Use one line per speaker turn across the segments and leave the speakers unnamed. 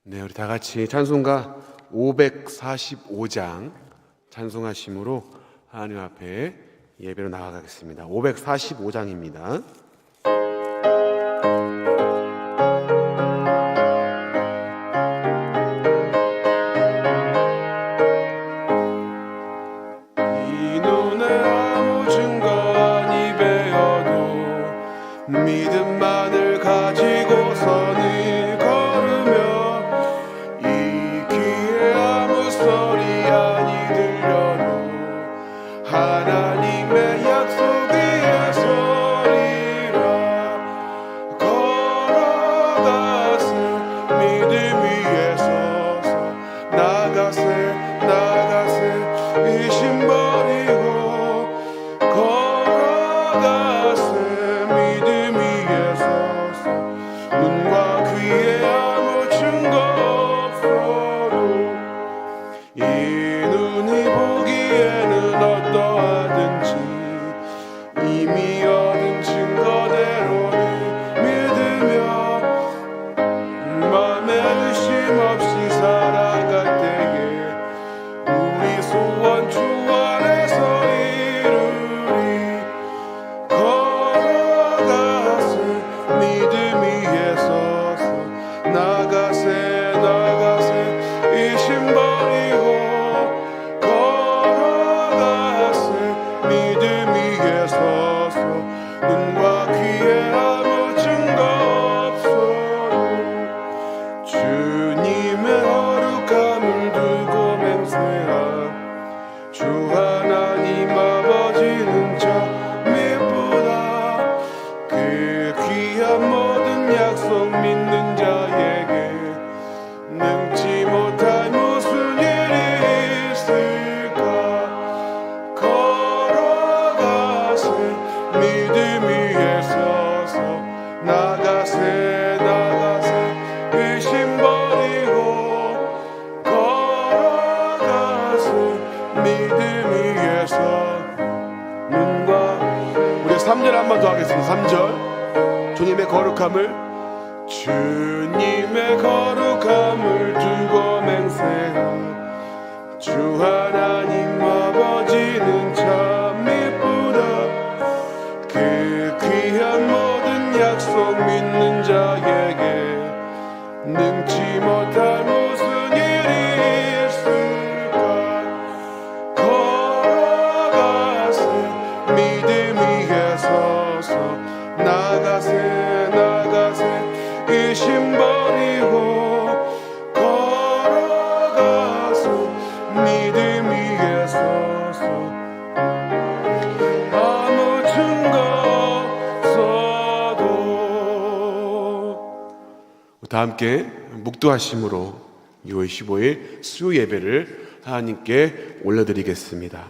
네, 우리 다 같이 찬송가 545장 찬송하심으로 하나님 앞에 예배로 나아가겠습니다. 545장입니다. 이 눈에 아무 증거 아니 배어도 믿음만을 가지고서는 걸으며 이 귀에 아무 소리 아니 들려도 하나님의 약속 위에 서리라. 걸어가세 믿음 위에 서서 나가세 의심 버리고 걸어가세 믿음 위에 서서 눈과 귀에 아무 증거 없어도 이 눈이 보기에는 어떠하든지 이미 얻은 증거대로는 믿으며 맘에 의심 없이 살아갈 때에 우리 소원 주 안에서 이루리. 걸어가세 믿음 위에 서서 나가세 의심 버리고 걸어가세 믿음 위에 서서 눈과 귀에 아무 증거 없어도 주님의 거룩함을 두고 맹세하 주 하나님 아버지는 참 미쁘다. 그 귀한 모든 약속 믿는 자에게 능치 못할 무슨 일이 있을까. 걸어가세 믿음 위에 서서 나가세 의심 버리고 걸어가세 믿음 위에 서 눈과 우리 3절 한 번 더 하겠습니다. 3절 주님의 거룩함을 두고 맹세하 주 하나님 아버지는 참 미쁘다. 그 귀한 모든 약속 믿는 자에게 능치 못할 무슨 일이 있을까. 걸어가세 믿음 위에 서서 나가세 의심 버리고 걸어가세 믿음 위에 서서 아무 증거 없어도. 다 함께 묵도하심으로 6월 15일 수요 예배를 하나님께 올려드리겠습니다.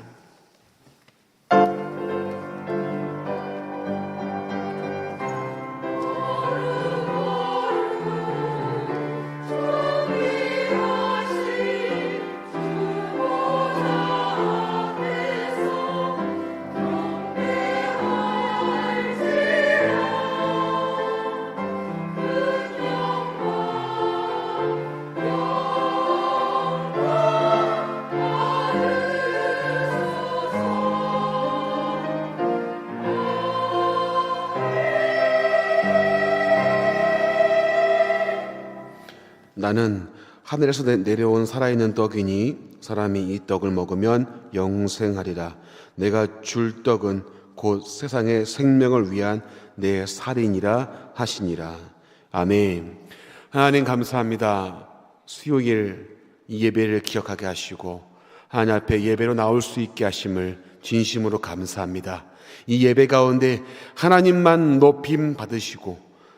나는 하늘에서 내려온 살아있는 떡이니 사람이 이 떡을 먹으면 영생하리라. 내가 줄 떡은 곧 세상의 생명을 위한 내 살이니라 하시니라. 아멘. 하나님 감사합니다. 수요일 이 예배를 기억하게 하시고 하나님 앞에 예배로 나올 수 있게 하심을 진심으로 감사합니다. 이 예배 가운데 하나님만 높임 받으시고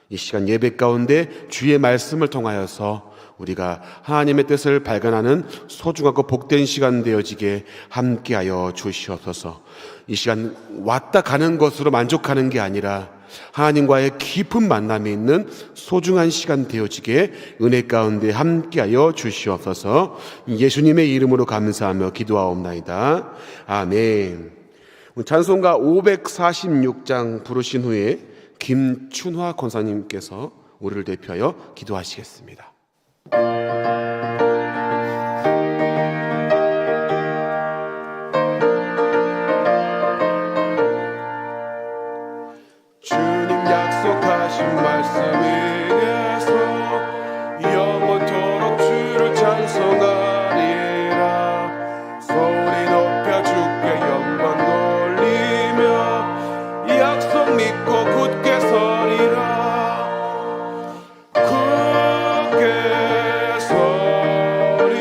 이 시간 예배 가운데 주의 말씀을 통하여서 우리가 하나님의 뜻을 발견하는 소중하고 복된 시간 되어지게 함께하여 주시옵소서. 이 시간 왔다 가는 것으로 만족하는 게 아니라 하나님과의 깊은 만남이 있는 소중한 시간 되어지게 은혜 가운데 함께하여 주시옵소서. 예수님의 이름으로 감사하며 기도하옵나이다. 아멘. 찬송가 546장 부르신 후에 김춘화 권사님께서 우리를 대표하여 기도하시겠습니다. 주님 약속하신 말씀 위에서 영원토록 주를 찬송하리라. 소리 높여 주께 영광 돌리며 약속 믿고 굳게 서리라. 굳게 서리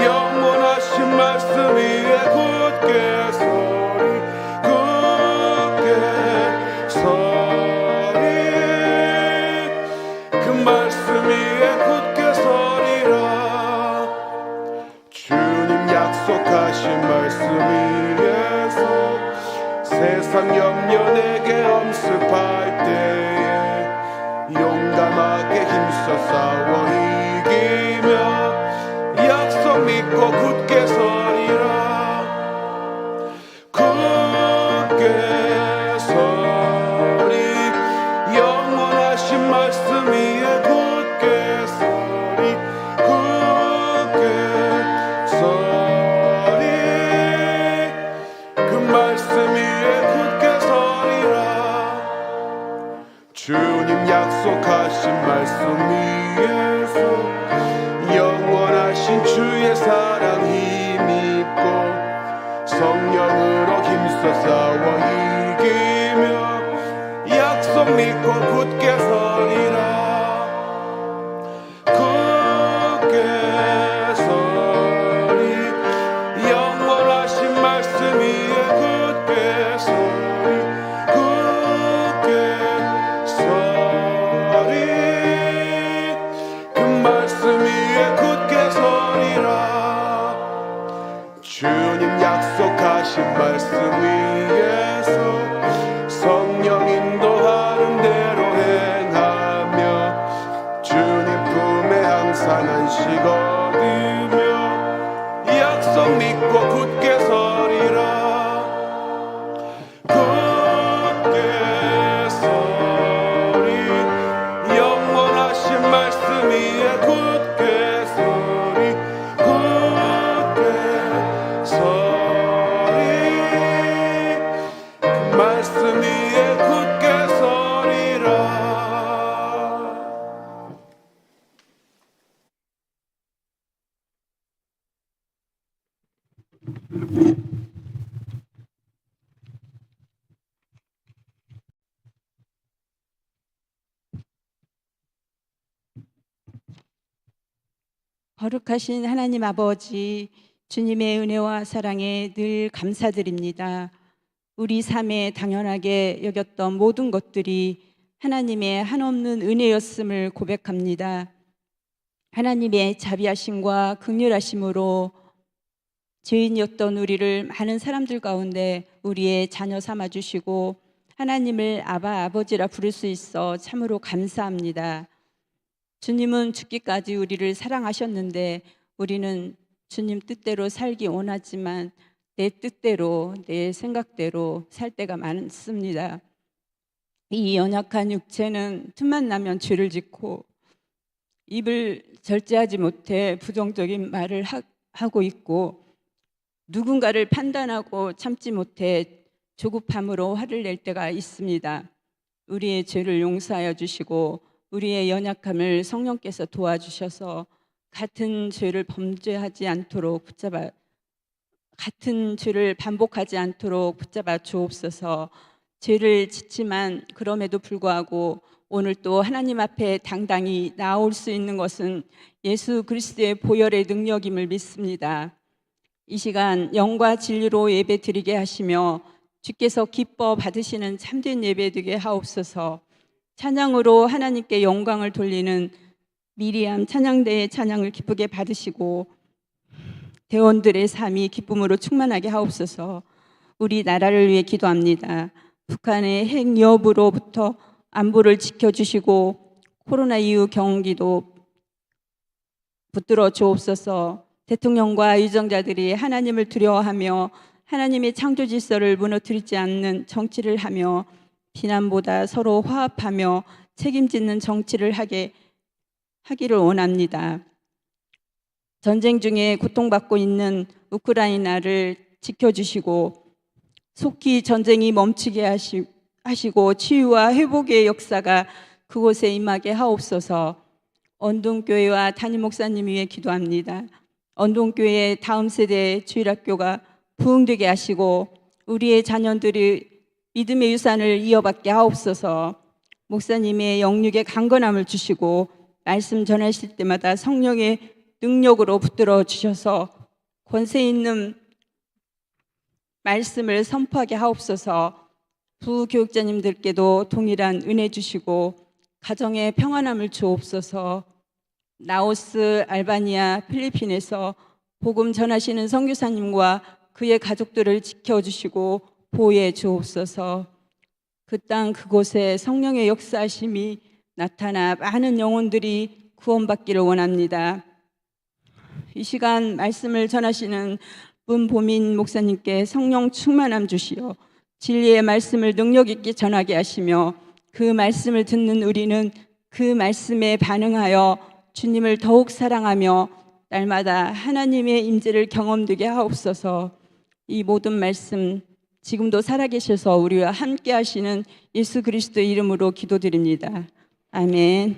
영원하신 말씀 위에 굳게 서리 굳게 서리 그 말씀 위에 굳게 서리라. 주님 약속하신 말씀 위에서 세상 염려 내게 엄습할 때에 용감하게 힘써 싸워 이기며 약속 믿고 굳게 서리라. 굳게 서리 영원하신 말씀 위에 굳게 서리 굳게 서리 그 말씀 위에 굳게 서리라. 주님 약속하신 말씀 위에서 영원하신 주의 사랑 힘입고 성령으로 힘써 싸워 이기며 약속 믿고 굳게 서리라. 굳게 서리 영원하신 말씀 위에 굳게 서리 굳게 서리 그 말씀 위에 굳게 서리라. 주님 약속하신 말씀 위에서 성령 인도하는 대로 행하며 주님 품에 항상 안식 얻으며 약속 믿고 굳게 서리라. 굳게 서리 영원하신 말씀 위에 굳게 서리 굳게 서리 그 말씀 위에 굳게 서리라.
거룩하신 하나님 아버지, 주님의 은혜와 사랑에 늘 감사드립니다. 우리 삶에 당연하게 여겼던 모든 것들이 하나님의 한없는 은혜였음을 고백합니다. 하나님의 자비하심과 긍휼하심으로 죄인이었던 우리를 많은 사람들 가운데 우리의 자녀 삼아주시고 하나님을 아바 아버지라 부를 수 있어 참으로 감사합니다. 주님은 죽기까지 우리를 사랑하셨는데 우리는 주님 뜻대로 살기 원하지만 내 뜻대로 내 생각대로 살 때가 많습니다. 이 연약한 육체는 틈만 나면 죄를 짓고 입을 절제하지 못해 부정적인 말을 하고 있고 누군가를 판단하고 참지 못해 조급함으로 화를 낼 때가 있습니다. 우리의 죄를 용서하여 주시고 우리의 연약함을 성령께서 도와주셔서 같은 죄를 범죄하지 않도록 같은 죄를 반복하지 않도록 붙잡아 주옵소서. 죄를 짓지만 그럼에도 불구하고 오늘 또 하나님 앞에 당당히 나올 수 있는 것은 예수 그리스도의 보혈의 능력임을 믿습니다. 이 시간 영과 진리로 예배 드리게 하시며 주께서 기뻐 받으시는 참된 예배 되게 하옵소서. 찬양으로 하나님께 영광을 돌리는 미리암 찬양대의 찬양을 기쁘게 받으시고 대원들의 삶이 기쁨으로 충만하게 하옵소서. 우리 나라를 위해 기도합니다. 북한의 핵 위협으로부터 안보를 지켜주시고 코로나 이후 경기도 붙들어 주옵소서. 대통령과 유정자들이 하나님을 두려워하며 하나님의 창조 질서를 무너뜨리지 않는 정치를 하며 비난보다 서로 화합하며 책임짓는 정치를 하게 하기를 원합니다. 전쟁 중에 고통받고 있는 우크라이나를 지켜주시고 속히 전쟁이 멈추게 하시고 치유와 회복의 역사가 그곳에 임하게 하옵소서. 언동교회와 담임 목사님 위해 기도합니다. 언동교회 다음 세대 주일학교가 부흥되게 하시고 우리의 자녀들이 믿음의 유산을 이어받게 하옵소서. 목사님의 영육의 강건함을 주시고 말씀 전하실 때마다 성령의 능력으로 붙들어 주셔서 권세 있는 말씀을 선포하게 하옵소서. 부교육자님들께도 동일한 은혜 주시고 가정의 평안함을 주옵소서. 라오스, 알바니아, 필리핀에서 복음 전하시는 선교사님과 그의 가족들을 지켜주시고 보호해 주옵소서. 그 땅 그곳에 성령의 역사하심이 나타나 많은 영혼들이 구원받기를 원합니다. 이 시간 말씀을 전하시는 문보민 목사님께 성령 충만함 주시어 진리의 말씀을 능력 있게 전하게 하시며 그 말씀을 듣는 우리는 그 말씀에 반응하여 주님을 더욱 사랑하며 날마다 하나님의 임재를 경험되게 하옵소서. 이 모든 말씀 지금도 살아계셔서 우리와 함께 하시는 예수 그리스도의 이름으로 기도드립니다. 아멘.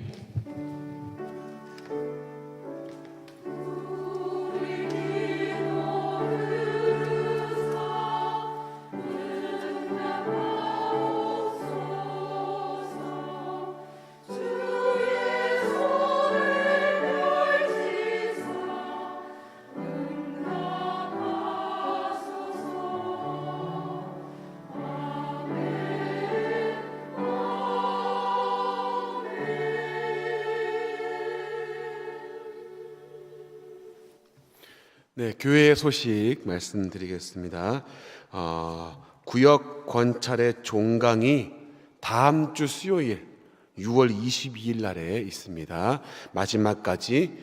네, 교회의 소식 말씀드리겠습니다. 구역 권찰의 종강이 다음 주 수요일 6월 22일 날에 있습니다. 마지막까지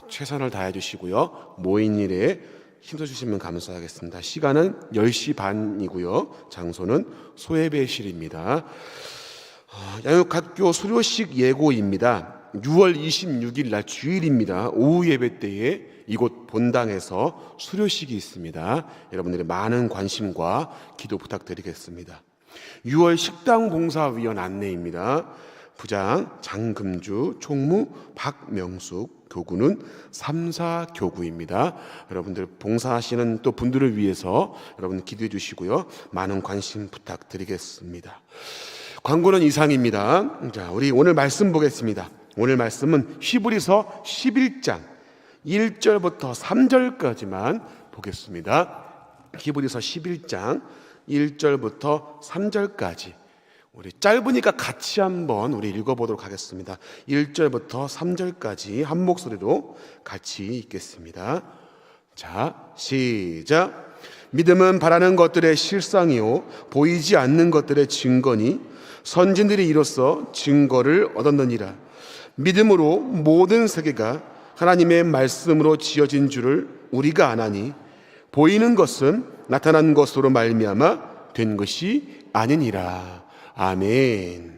최선을 다해 주시고요. 모인 일에 힘써주시면 감사하겠습니다. 시간은 10시 반이고요. 장소는 소예배실입니다. 양육학교 수료식 예고입니다. 6월 26일 날 주일입니다. 오후 예배 때에 이곳 본당에서 수료식이 있습니다. 여러분들의 많은 관심과 기도 부탁드리겠습니다. 6월 식당봉사위원 안내입니다. 부장 장금주, 총무 박명숙, 교구는 3사 교구입니다. 여러분들 봉사하시는 또 분들을 위해서 여러분 기도해 주시고요. 많은 관심 부탁드리겠습니다. 광고는 이상입니다. 자, 우리 오늘 말씀 보겠습니다. 오늘 말씀은 히브리서 11장 1절부터 3절까지만 보겠습니다. 히브리서 11장 1절부터 3절까지 우리 짧으니까 같이 한번 우리 읽어보도록 하겠습니다. 1절부터 3절까지 한 목소리로 같이 읽겠습니다. 자, 시작. 믿음은 바라는 것들의 실상이요 보이지 않는 것들의 증거니 선진들이 이로써 증거를 얻었느니라. 믿음으로 모든 세계가 하나님의 말씀으로 지어진 줄을 우리가 아나니 보이는 것은 나타난 것으로 말미암아 된 것이 아니니라. 아멘.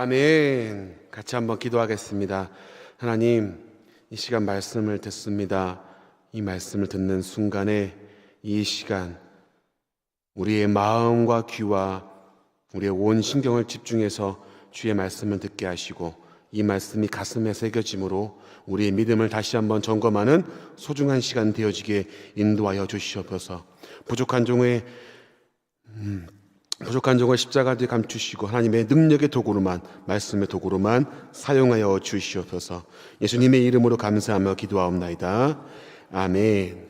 아멘. 같이 한번 기도하겠습니다. 하나님, 이 시간 말씀을 듣습니다. 이 말씀을 듣는 순간에 이 시간 우리의 마음과 귀와 우리의 온 신경을 집중해서 주의 말씀을 듣게 하시고 이 말씀이 가슴에 새겨짐으로 우리의 믿음을 다시 한번 점검하는 소중한 시간 되어지게 인도하여 주시옵소서. 부족한 종을 십자가 뒤에 감추시고 하나님의 능력의 도구로만, 말씀의 도구로만 사용하여 주시옵소서. 예수님의 이름으로 감사하며 기도하옵나이다. 아멘.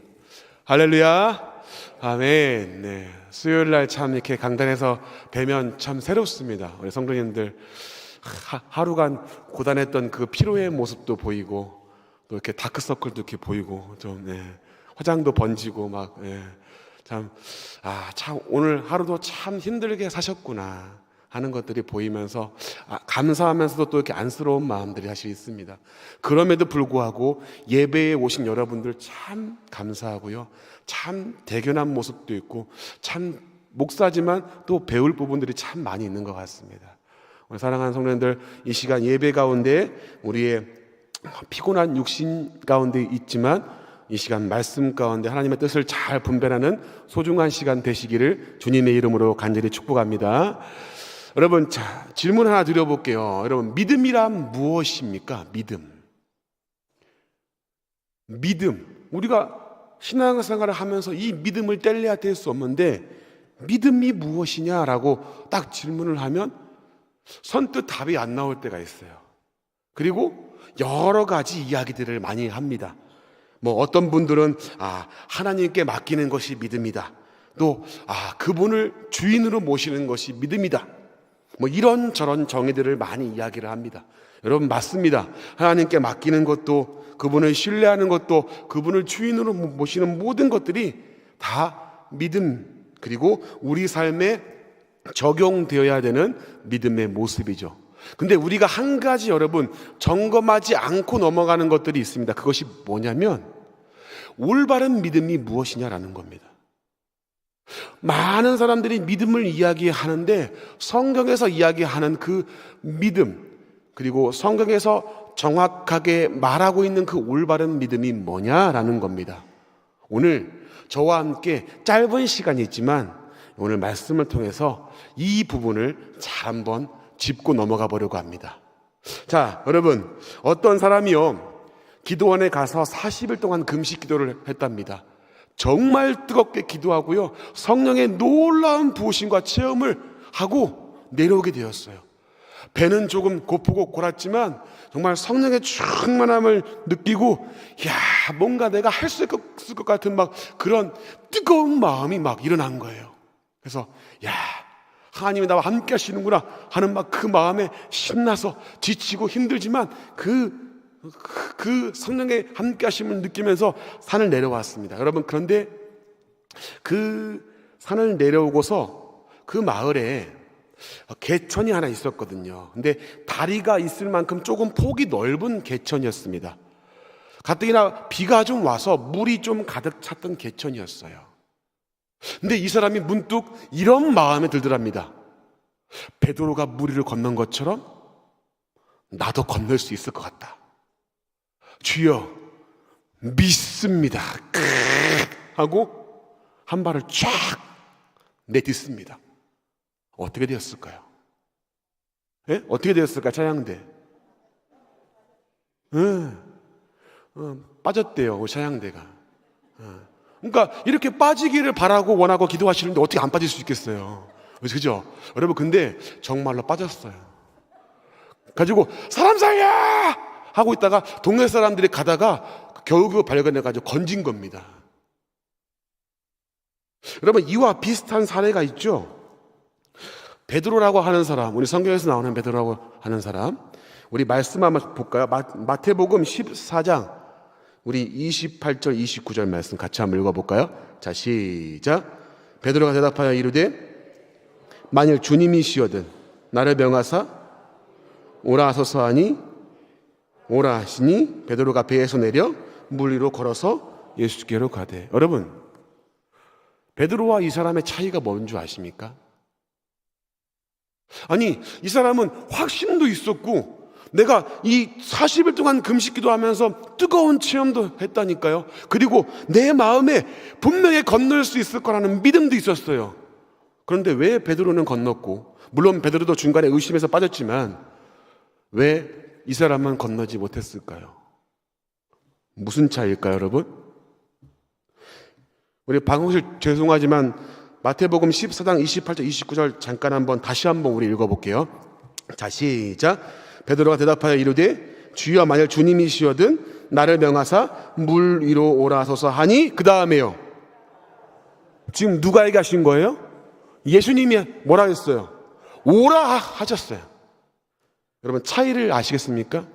할렐루야. 아멘. 네. 수요일 날 참 이렇게 강단에서 뵈면 참 새롭습니다. 우리 성도님들 하루간 고단했던 그 피로의 모습도 보이고 또 이렇게 다크서클도 이렇게 보이고 좀 화장도 번지고 막 참 오늘 하루도 참 힘들게 사셨구나 하는 것들이 보이면서 감사하면서도 또 이렇게 안쓰러운 마음들이 사실 있습니다. 그럼에도 불구하고 예배에 오신 여러분들 참 감사하고요. 참 대견한 모습도 있고 참 목사지만 또 배울 부분들이 참 많이 있는 것 같습니다. 우리 사랑하는 성도님들, 이 시간 예배 가운데 우리의 피곤한 육신 가운데 있지만 이 시간 말씀 가운데 하나님의 뜻을 잘 분별하는 소중한 시간 되시기를 주님의 이름으로 간절히 축복합니다. 여러분, 질문 하나 드려볼게요. 여러분, 믿음이란 무엇입니까? 믿음. 우리가 신앙생활을 하면서 이 믿음을 뗄래야 뗄 수 없는데 믿음이 무엇이냐라고 딱 질문을 하면 선뜻 답이 안 나올 때가 있어요. 그리고 여러 가지 이야기들을 많이 합니다. 어떤 분들은 하나님께 맡기는 것이 믿음이다. 또 그분을 주인으로 모시는 것이 믿음이다. 이런저런 정의들을 많이 이야기를 합니다. 여러분, 맞습니다. 하나님께 맡기는 것도, 그분을 신뢰하는 것도, 그분을 주인으로 모시는 모든 것들이 다 믿음, 그리고 우리 삶에 적용되어야 되는 믿음의 모습이죠. 근데 우리가 한 가지 여러분 점검하지 않고 넘어가는 것들이 있습니다. 그것이 뭐냐면 올바른 믿음이 무엇이냐라는 겁니다. 많은 사람들이 믿음을 이야기하는데 성경에서 이야기하는 그 믿음, 그리고 성경에서 정확하게 말하고 있는 그 올바른 믿음이 뭐냐라는 겁니다. 오늘 저와 함께 짧은 시간이 있지만 오늘 말씀을 통해서 이 부분을 잘 한번 짚고 넘어가 보려고 합니다. 자, 여러분, 어떤 사람이요 기도원에 가서 40일 동안 금식 기도를 했답니다. 정말 뜨겁게 기도하고요 성령의 놀라운 부으심과 체험을 하고 내려오게 되었어요. 배는 조금 고프고 골았지만 정말 성령의 충만함을 느끼고 뭔가 내가 할 수 있을 것 같은 막 그런 뜨거운 마음이 막 일어난 거예요. 그래서 하나님이 나와 함께 하시는구나 하는 막 그 마음에 신나서 지치고 힘들지만 그 성령의 함께 하심을 느끼면서 산을 내려왔습니다. 여러분, 그런데 그 산을 내려오고서 그 마을에 개천이 하나 있었거든요. 근데 다리가 있을 만큼 조금 폭이 넓은 개천이었습니다. 가뜩이나 비가 좀 와서 물이 좀 가득 찼던 개천이었어요. 근데 이 사람이 문득 이런 마음에 들더랍니다. 베드로가 물 위를 건넌 것처럼 나도 건널 수 있을 것 같다. 주여, 믿습니다. 하고 한 발을 쫙 내딛습니다. 어떻게 되었을까요? 어떻게 되었을까요? 차양대. 빠졌대요, 그 차양대가. 그러니까 이렇게 빠지기를 바라고 원하고 기도하시는데 어떻게 안 빠질 수 있겠어요? 그죠? 여러분, 근데 정말로 빠졌어요. 가지고 사람 살려! 하고 있다가 동네 사람들이 가다가 겨우겨우 발견해가지고 건진 겁니다. 여러분, 이와 비슷한 사례가 있죠? 베드로라고 하는 사람, 우리 성경에서 나오는 베드로라고 하는 사람, 우리 말씀 한번 볼까요? 마태복음 14장 우리 28절 29절 말씀 같이 한번 읽어볼까요? 자, 시작. 베드로가 대답하여 이르되 만일 주님이시거든 나를 명하사 오라 하소서 하니 오라 하시니 베드로가 배에서 내려 물 위로 걸어서 예수께로 가되. 여러분, 베드로와 이 사람의 차이가 뭔 줄 아십니까? 아니, 이 사람은 확신도 있었고 내가 이 40일 동안 금식기도 하면서 뜨거운 체험도 했다니까요. 그리고 내 마음에 분명히 건널 수 있을 거라는 믿음도 있었어요. 그런데 왜 베드로는 건넜고, 물론 베드로도 중간에 의심해서 빠졌지만 왜 이 사람은 건너지 못했을까요? 무슨 차이일까요, 여러분? 우리 방송실 죄송하지만 마태복음 14장 28절 29절 잠깐 다시 한번 우리 읽어볼게요. 자, 시작. 베드로가 대답하여 이르되 주여, 만일 주님이시거든 나를 명하사 물 위로 오라소서 하니, 그 다음에요. 지금 누가 얘기하신 거예요? 예수님이 뭐라 했어요? 오라 하셨어요. 여러분, 차이를 아시겠습니까?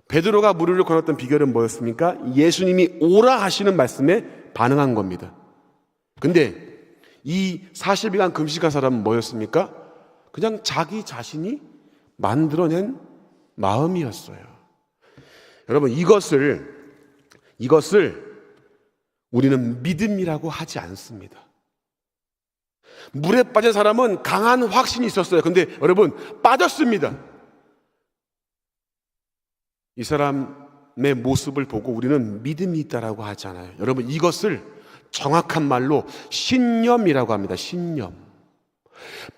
베드로가 물 위로 걸었던 비결은 뭐였습니까? 예수님이 오라 하시는 말씀에 반응한 겁니다. 근데 이 40일간 금식한 사람은 뭐였습니까? 그냥 자기 자신이 만들어낸 마음이었어요. 여러분, 이것을 우리는 믿음이라고 하지 않습니다. 물에 빠진 사람은 강한 확신이 있었어요. 근데 여러분, 빠졌습니다. 이 사람의 모습을 보고 우리는 믿음이 있다라고 하잖아요. 여러분, 이것을 정확한 말로 신념이라고 합니다. 신념.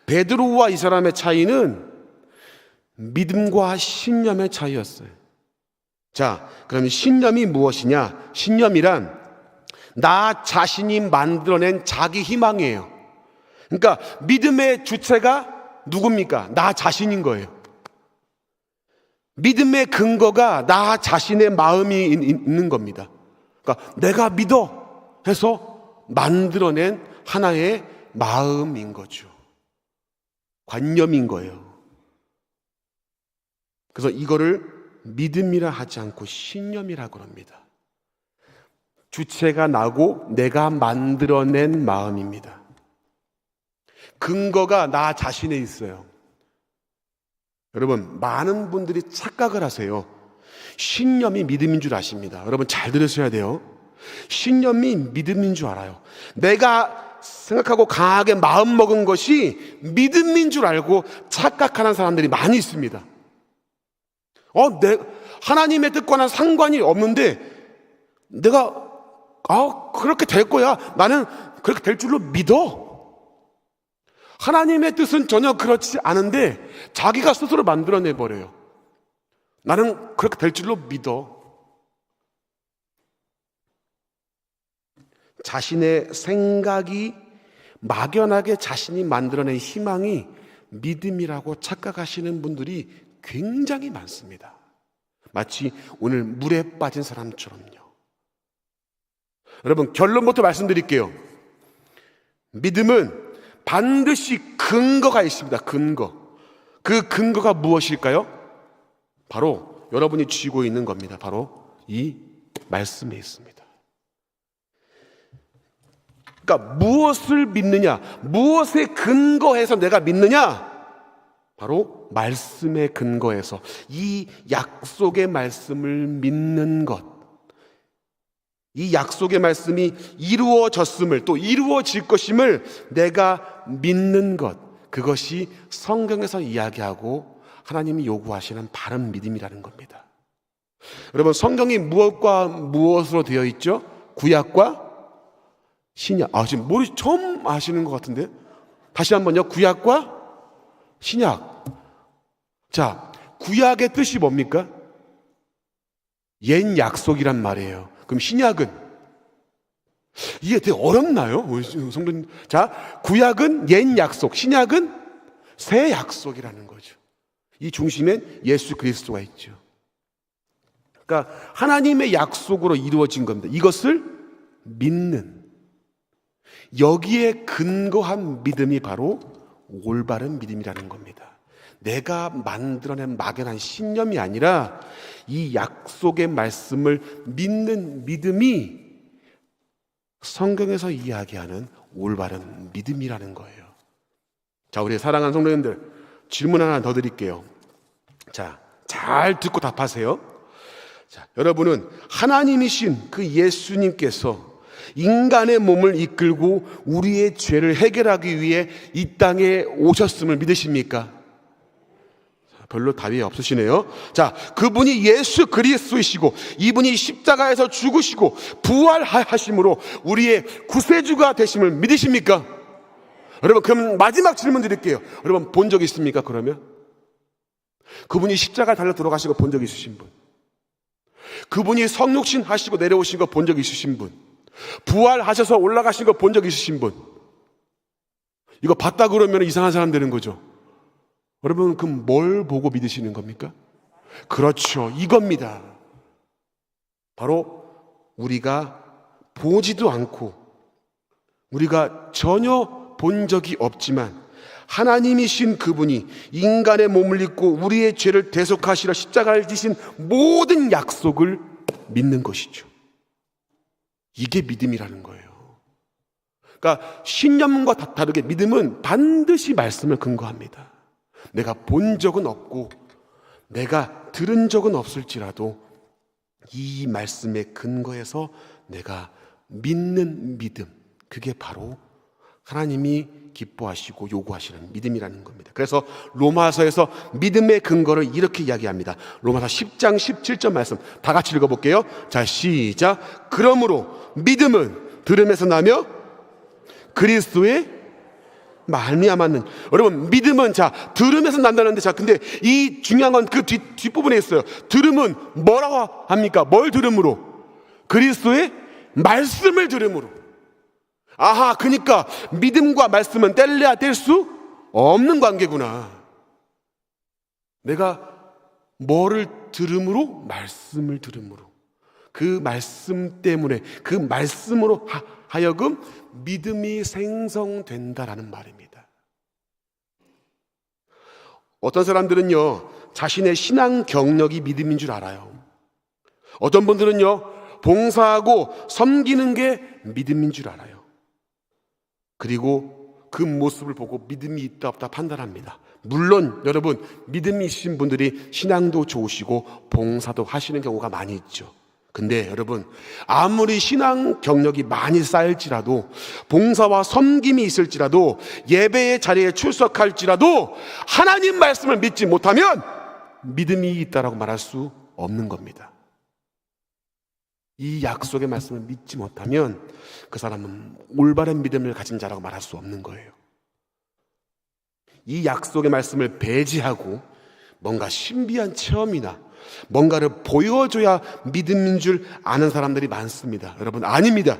베드로와 이 사람의 차이는 믿음과 신념의 차이였어요. 자, 그럼 신념이 무엇이냐? 신념이란 나 자신이 만들어낸 자기 희망이에요. 그러니까 믿음의 주체가 누굽니까? 나 자신인 거예요. 믿음의 근거가 나 자신의 마음이 있는 겁니다. 그러니까 내가 믿어 해서 만들어낸 하나의 마음인 거죠. 관념인 거예요. 그래서 이거를 믿음이라 하지 않고 신념이라고 합니다. 주체가 나고 내가 만들어낸 마음입니다. 근거가 나 자신에 있어요. 여러분, 많은 분들이 착각을 하세요. 신념이 믿음인 줄 아십니다. 여러분, 잘 들으셔야 돼요. 신념이 믿음인 줄 알아요. 내가 생각하고 강하게 마음 먹은 것이 믿음인 줄 알고 착각하는 사람들이 많이 있습니다. 하나님의 뜻과는 상관이 없는데 내가 그렇게 될 거야. 나는 그렇게 될 줄로 믿어. 하나님의 뜻은 전혀 그렇지 않은데 자기가 스스로 만들어내버려요. 나는 그렇게 될 줄로 믿어. 자신의 생각이 막연하게 자신이 만들어낸 희망이 믿음이라고 착각하시는 분들이 굉장히 많습니다. 마치 오늘 물에 빠진 사람처럼요. 여러분, 결론부터 말씀드릴게요. 믿음은 반드시 근거가 있습니다. 근거. 그 근거가 무엇일까요? 바로 여러분이 쥐고 있는 겁니다. 바로 이 말씀에 있습니다. 그러니까 무엇을 믿느냐, 무엇에 근거해서 내가 믿느냐? 바로 말씀에 근거해서 이 약속의 말씀을 믿는 것. 이 약속의 말씀이 이루어졌음을, 또 이루어질 것임을 내가 믿는 것. 그것이 성경에서 이야기하고 하나님이 요구하시는 바른 믿음이라는 겁니다. 여러분, 성경이 무엇과 무엇으로 되어 있죠? 구약과 신약. 지금 머리 처음 아시는 것 같은데? 다시 한번요. 구약과 신약. 자, 구약의 뜻이 뭡니까? 옛 약속이란 말이에요. 그럼 신약은? 이게 되게 어렵나요? 성도님. 자, 구약은 옛 약속, 신약은 새 약속이라는 거죠. 이 중심엔 예수 그리스도가 있죠. 그러니까 하나님의 약속으로 이루어진 겁니다. 이것을 믿는, 여기에 근거한 믿음이 바로 올바른 믿음이라는 겁니다. 내가 만들어낸 막연한 신념이 아니라 이 약속의 말씀을 믿는 믿음이 성경에서 이야기하는 올바른 믿음이라는 거예요. 자, 우리 사랑하는 성도님들, 질문 하나 더 드릴게요. 자, 잘 듣고 답하세요. 자, 여러분은 하나님이신 그 예수님께서 인간의 몸을 이끌고 우리의 죄를 해결하기 위해 이 땅에 오셨음을 믿으십니까? 별로 답이 없으시네요. 자, 그분이 예수 그리스도이시고 이분이 십자가에서 죽으시고 부활하심으로 우리의 구세주가 되심을 믿으십니까? 여러분, 그럼 마지막 질문 드릴게요. 여러분, 본 적 있습니까? 그러면 그분이 십자가에 달려 돌아가신 거 본 적 있으신 분, 그분이 성육신 하시고 내려오신 거 본 적 있으신 분, 부활하셔서 올라가신 거 본 적 있으신 분, 이거 봤다 그러면 이상한 사람 되는 거죠. 여러분, 그럼 뭘 보고 믿으시는 겁니까? 그렇죠, 이겁니다. 바로 우리가 보지도 않고 우리가 전혀 본 적이 없지만 하나님이신 그분이 인간의 몸을 입고 우리의 죄를 대속하시려 십자가를 지신 모든 약속을 믿는 것이죠. 이게 믿음이라는 거예요. 그러니까 신념과 다르게 믿음은 반드시 말씀을 근거합니다. 내가 본 적은 없고 내가 들은 적은 없을지라도 이 말씀에 근거해서 내가 믿는 믿음, 그게 바로 하나님이 기뻐하시고 요구하시는 믿음이라는 겁니다. 그래서 로마서에서 믿음의 근거를 이렇게 이야기합니다. 로마서 10장 17절 말씀 다 같이 읽어볼게요. 자, 시작. 그러므로 믿음은 들음에서 나며 그리스도의 말미암았는. 여러분, 믿음은 자 들음에서 난다는데, 자 근데 이 중요한 건 그 뒷부분에 있어요. 들음은 뭐라고 합니까? 뭘 들음으로? 그리스도의 말씀을 들음으로. 아하, 그러니까 믿음과 말씀은 뗄래야 뗄 수 없는 관계구나. 내가 뭐를 들음으로? 말씀을 들음으로. 그 말씀 때문에, 그 말씀으로 하여금 믿음이 생성된다라는 말입니다. 어떤 사람들은요, 자신의 신앙 경력이 믿음인 줄 알아요. 어떤 분들은요, 봉사하고 섬기는 게 믿음인 줄 알아요. 그리고 그 모습을 보고 믿음이 있다 없다 판단합니다. 물론 여러분, 믿음이 있으신 분들이 신앙도 좋으시고 봉사도 하시는 경우가 많이 있죠. 근데 여러분, 아무리 신앙 경력이 많이 쌓일지라도, 봉사와 섬김이 있을지라도, 예배의 자리에 출석할지라도 하나님 말씀을 믿지 못하면 믿음이 있다라고 말할 수 없는 겁니다. 이 약속의 말씀을 믿지 못하면 그 사람은 올바른 믿음을 가진 자라고 말할 수 없는 거예요. 이 약속의 말씀을 배제하고 뭔가 신비한 체험이나 뭔가를 보여줘야 믿음인 줄 아는 사람들이 많습니다. 여러분, 아닙니다.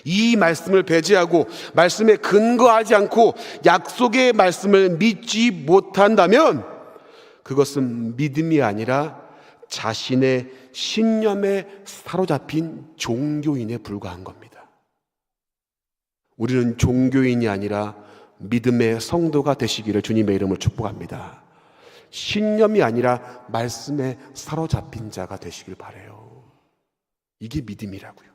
이 말씀을 배제하고 말씀에 근거하지 않고 약속의 말씀을 믿지 못한다면 그것은 믿음이 아니라 자신의 신념에 사로잡힌 종교인에 불과한 겁니다. 우리는 종교인이 아니라 믿음의 성도가 되시기를 주님의 이름으로 축복합니다. 신념이 아니라 말씀에 사로잡힌 자가 되시길 바라요. 이게 믿음이라고요.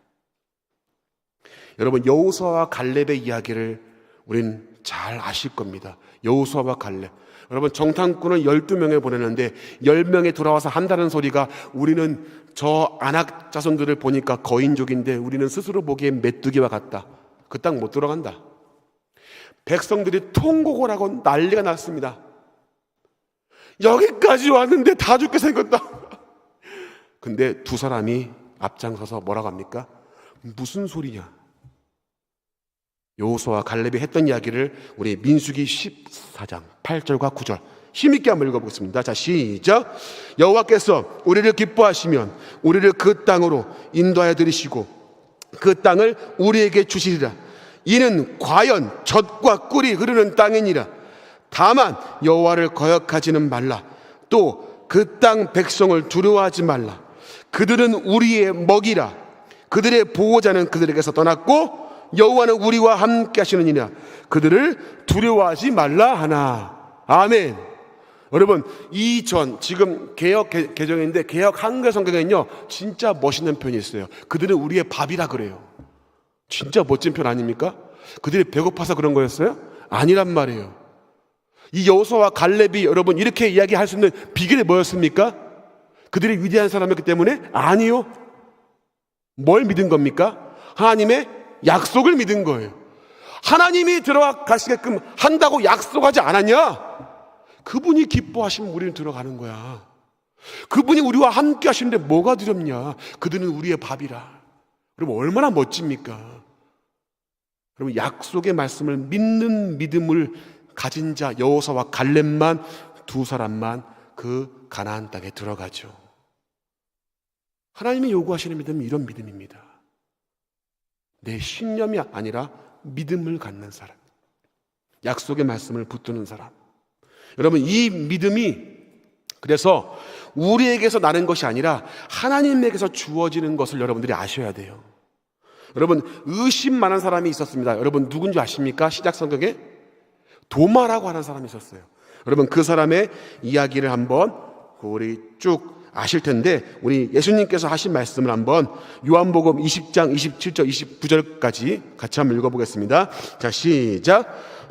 여러분, 여호수아와 갈렙의 이야기를 우린 잘 아실 겁니다. 여호수아와 갈렙. 여러분, 정탐꾼을 12명에 보내는데 10명에 돌아와서 한다는 소리가, 우리는 저 아낙 자손들을 보니까 거인족인데 우리는 스스로 보기엔 메뚜기와 같다. 그 땅 못 들어간다. 백성들이 통곡을 하고 난리가 났습니다. 여기까지 왔는데 다 죽게 생겼다. 근데 두 사람이 앞장서서 뭐라고 합니까? 무슨 소리냐? 여호수아와 갈렙이 했던 이야기를 우리 민수기 14장 8절과 9절 힘있게 한번 읽어보겠습니다. 자, 시작. 여호와께서 우리를 기뻐하시면 우리를 그 땅으로 인도하여 들이시고 그 땅을 우리에게 주시리라. 이는 과연 젖과 꿀이 흐르는 땅이니라. 다만 여호와를 거역하지는 말라. 또 그 땅 백성을 두려워하지 말라. 그들은 우리의 먹이라. 그들의 보호자는 그들에게서 떠났고 여호와는 우리와 함께 하시느니라. 그들을 두려워하지 말라 하나. 아멘. 여러분, 이전 지금 개역 개정인데 개역 한글 성경에는요 진짜 멋있는 표현이 있어요. 그들은 우리의 밥이라 그래요. 진짜 멋진 표현 아닙니까? 그들이 배고파서 그런 거였어요? 아니란 말이에요. 이 여호수아와 갈렙이 여러분 이렇게 이야기할 수 있는 비결이 뭐였습니까? 그들이 위대한 사람이었기 때문에? 아니요. 뭘 믿은 겁니까? 하나님의 약속을 믿은 거예요. 하나님이 들어가시게끔 한다고 약속하지 않았냐? 그분이 기뻐하시면 우리는 들어가는 거야. 그분이 우리와 함께 하시는데 뭐가 두렵냐? 그들은 우리의 밥이라. 여러분 얼마나 멋집니까? 여러분 약속의 말씀을 믿는 믿음을 가진 자 여호수아와 갈렙만 두 사람만 그 가나안 땅에 들어가죠. 하나님이 요구하시는 믿음은 이런 믿음입니다. 내 신념이 아니라 믿음을 갖는 사람, 약속의 말씀을 붙드는 사람. 여러분 이 믿음이 그래서 우리에게서 나는 것이 아니라 하나님에게서 주어지는 것을 여러분들이 아셔야 돼요. 여러분 의심 많은 사람이 있었습니다. 여러분 누군지 아십니까? 시작 성경에 도마라고 하는 사람이 있었어요. 여러분 그 사람의 이야기를 한번 우리 쭉 아실 텐데 우리 예수님께서 하신 말씀을 한번 요한복음 20장 27절 29절까지 같이 한번 읽어보겠습니다. 자 시작.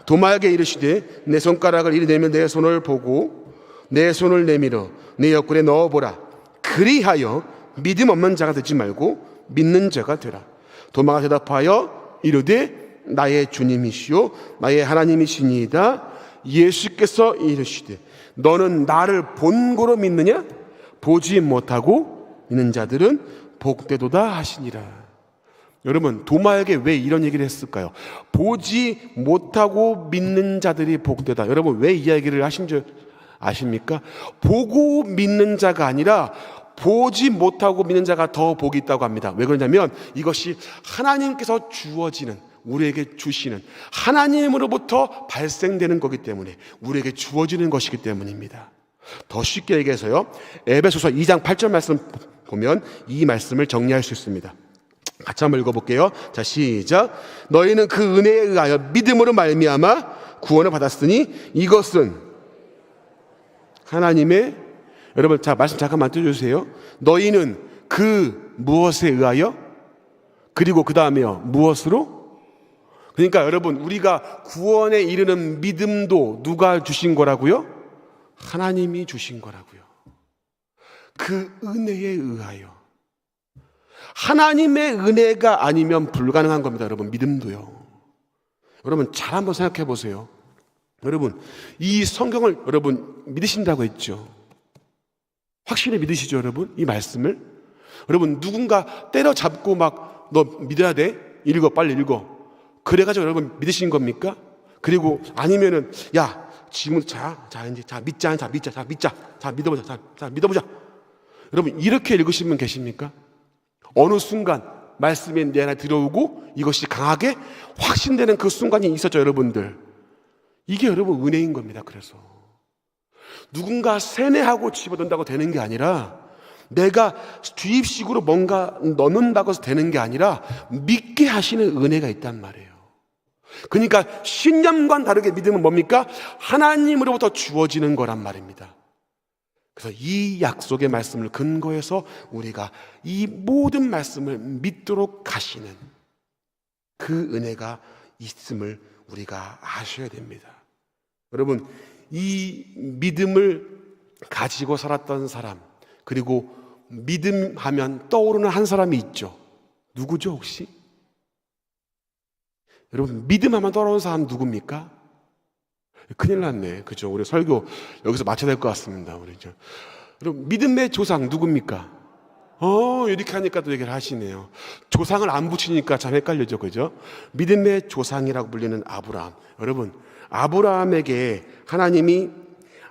도마에게 이르시되 내 손가락을 이리 내면 내 손을 보고 내 손을 내밀어 내 옆구리에 넣어보라. 그리하여 믿음 없는 자가 되지 말고 믿는 자가 되라. 도마가 대답하여 이르되 나의 주님이시요 나의 하나님이시니이다. 예수께서 이르시되 너는 나를 본고로 믿느냐? 보지 못하고 믿는 자들은 복되도다 하시니라. 여러분 도마에게 왜 이런 얘기를 했을까요? 보지 못하고 믿는 자들이 복되다. 여러분 왜 이 이야기를 하신 줄 아십니까? 보고 믿는 자가 아니라 보지 못하고 믿는 자가 더 복이 있다고 합니다. 왜 그러냐면 이것이 하나님께서 주어지는 우리에게 주시는 하나님으로부터 발생되는 거기 때문에 우리에게 주어지는 것이기 때문입니다. 더 쉽게 얘기해서요, 에베소서 2장 8절 말씀 보면 이 말씀을 정리할 수 있습니다. 같이 한번 읽어볼게요. 자 시작. 너희는 그 은혜에 의하여 믿음으로 말미암아 구원을 받았으니 이것은 하나님의, 여러분 자 말씀 잠깐만 띄워주세요. 너희는 그 무엇에 의하여, 그리고 그 다음에요 무엇으로? 그러니까 여러분 우리가 구원에 이르는 믿음도 누가 주신 거라고요? 하나님이 주신 거라고요. 그 은혜에 의하여. 하나님의 은혜가 아니면 불가능한 겁니다. 여러분 믿음도요. 여러분 잘 한번 생각해 보세요. 여러분 이 성경을 여러분 믿으신다고 했죠. 확실히 믿으시죠 여러분? 이 말씀을? 여러분 누군가 때려잡고 막 너 믿어야 돼? 읽어 빨리 읽어. 그래가지고 여러분 믿으신 겁니까? 그리고 아니면은 야 지금 이제 믿어보자. 여러분 이렇게 읽으신 분 계십니까? 어느 순간 말씀이 내 안에 들어오고 이것이 강하게 확신되는 그 순간이 있었죠 여러분들. 이게 여러분 은혜인 겁니다. 그래서 누군가 세뇌하고 집어넣는다고 되는 게 아니라, 내가 주입식으로 뭔가 넣는다고 해서 되는 게 아니라 믿게 하시는 은혜가 있단 말이에요. 그러니까 신념과는 다르게 믿음은 뭡니까? 하나님으로부터 주어지는 거란 말입니다. 그래서 이 약속의 말씀을 근거해서 우리가 이 모든 말씀을 믿도록 가시는 그 은혜가 있음을 우리가 아셔야 됩니다. 여러분 이 믿음을 가지고 살았던 사람, 그리고 믿음하면 떠오르는 한 사람이 있죠. 누구죠 혹시? 여러분 믿음하면 떠오르는 사람 누굽니까? 큰일 났네. 그죠? 우리 설교 여기서 마쳐야 될 것 같습니다. 우리죠. 여러분 믿음의 조상 누굽니까? 이렇게 하니까 또 얘기를 하시네요. 조상을 안 붙이니까 참 헷갈리죠. 그죠? 믿음의 조상이라고 불리는 아브라함. 여러분 아브라함에게 하나님이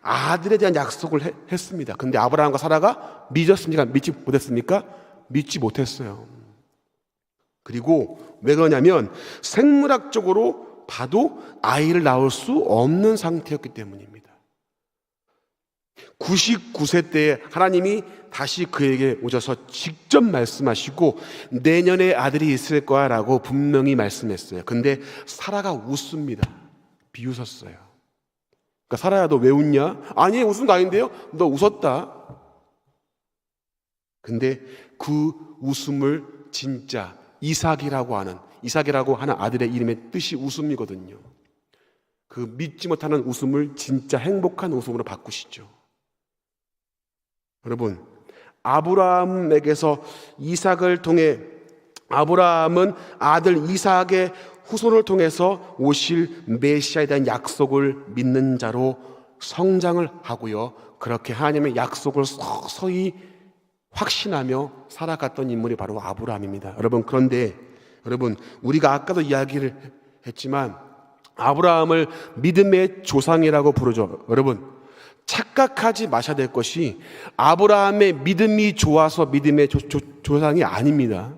아들에 대한 약속을 했습니다. 근데 아브라함과 사라가 믿었습니까? 믿지 못했습니까? 믿지 못했어요. 그리고 왜 그러냐면 생물학적으로 봐도 아이를 낳을 수 없는 상태였기 때문입니다. 99세 때에 하나님이 다시 그에게 오셔서 직접 말씀하시고 내년에 아들이 있을 거야 라고 분명히 말씀했어요. 근데 사라가 웃습니다. 비웃었어요. 그러니까 사라야 너 왜 웃냐? 아니 웃은 거 아닌데요? 너 웃었다. 근데 그 웃음을 진짜 이삭이라고 하는 아들의 이름의 뜻이 웃음이거든요. 그 믿지 못하는 웃음을 진짜 행복한 웃음으로 바꾸시죠. 여러분 아브라함에게서 이삭을 통해 아브라함은 아들 이삭의 후손을 통해서 오실 메시아에 대한 약속을 믿는 자로 성장을 하고요. 그렇게 하나님의 약속을 서서히 확신하며 살아갔던 인물이 바로 아브라함입니다. 여러분, 그런데 여러분, 우리가 아까도 이야기를 했지만 아브라함을 믿음의 조상이라고 부르죠. 여러분, 착각하지 마셔야 될 것이 아브라함의 믿음이 좋아서 믿음의 조상이 아닙니다.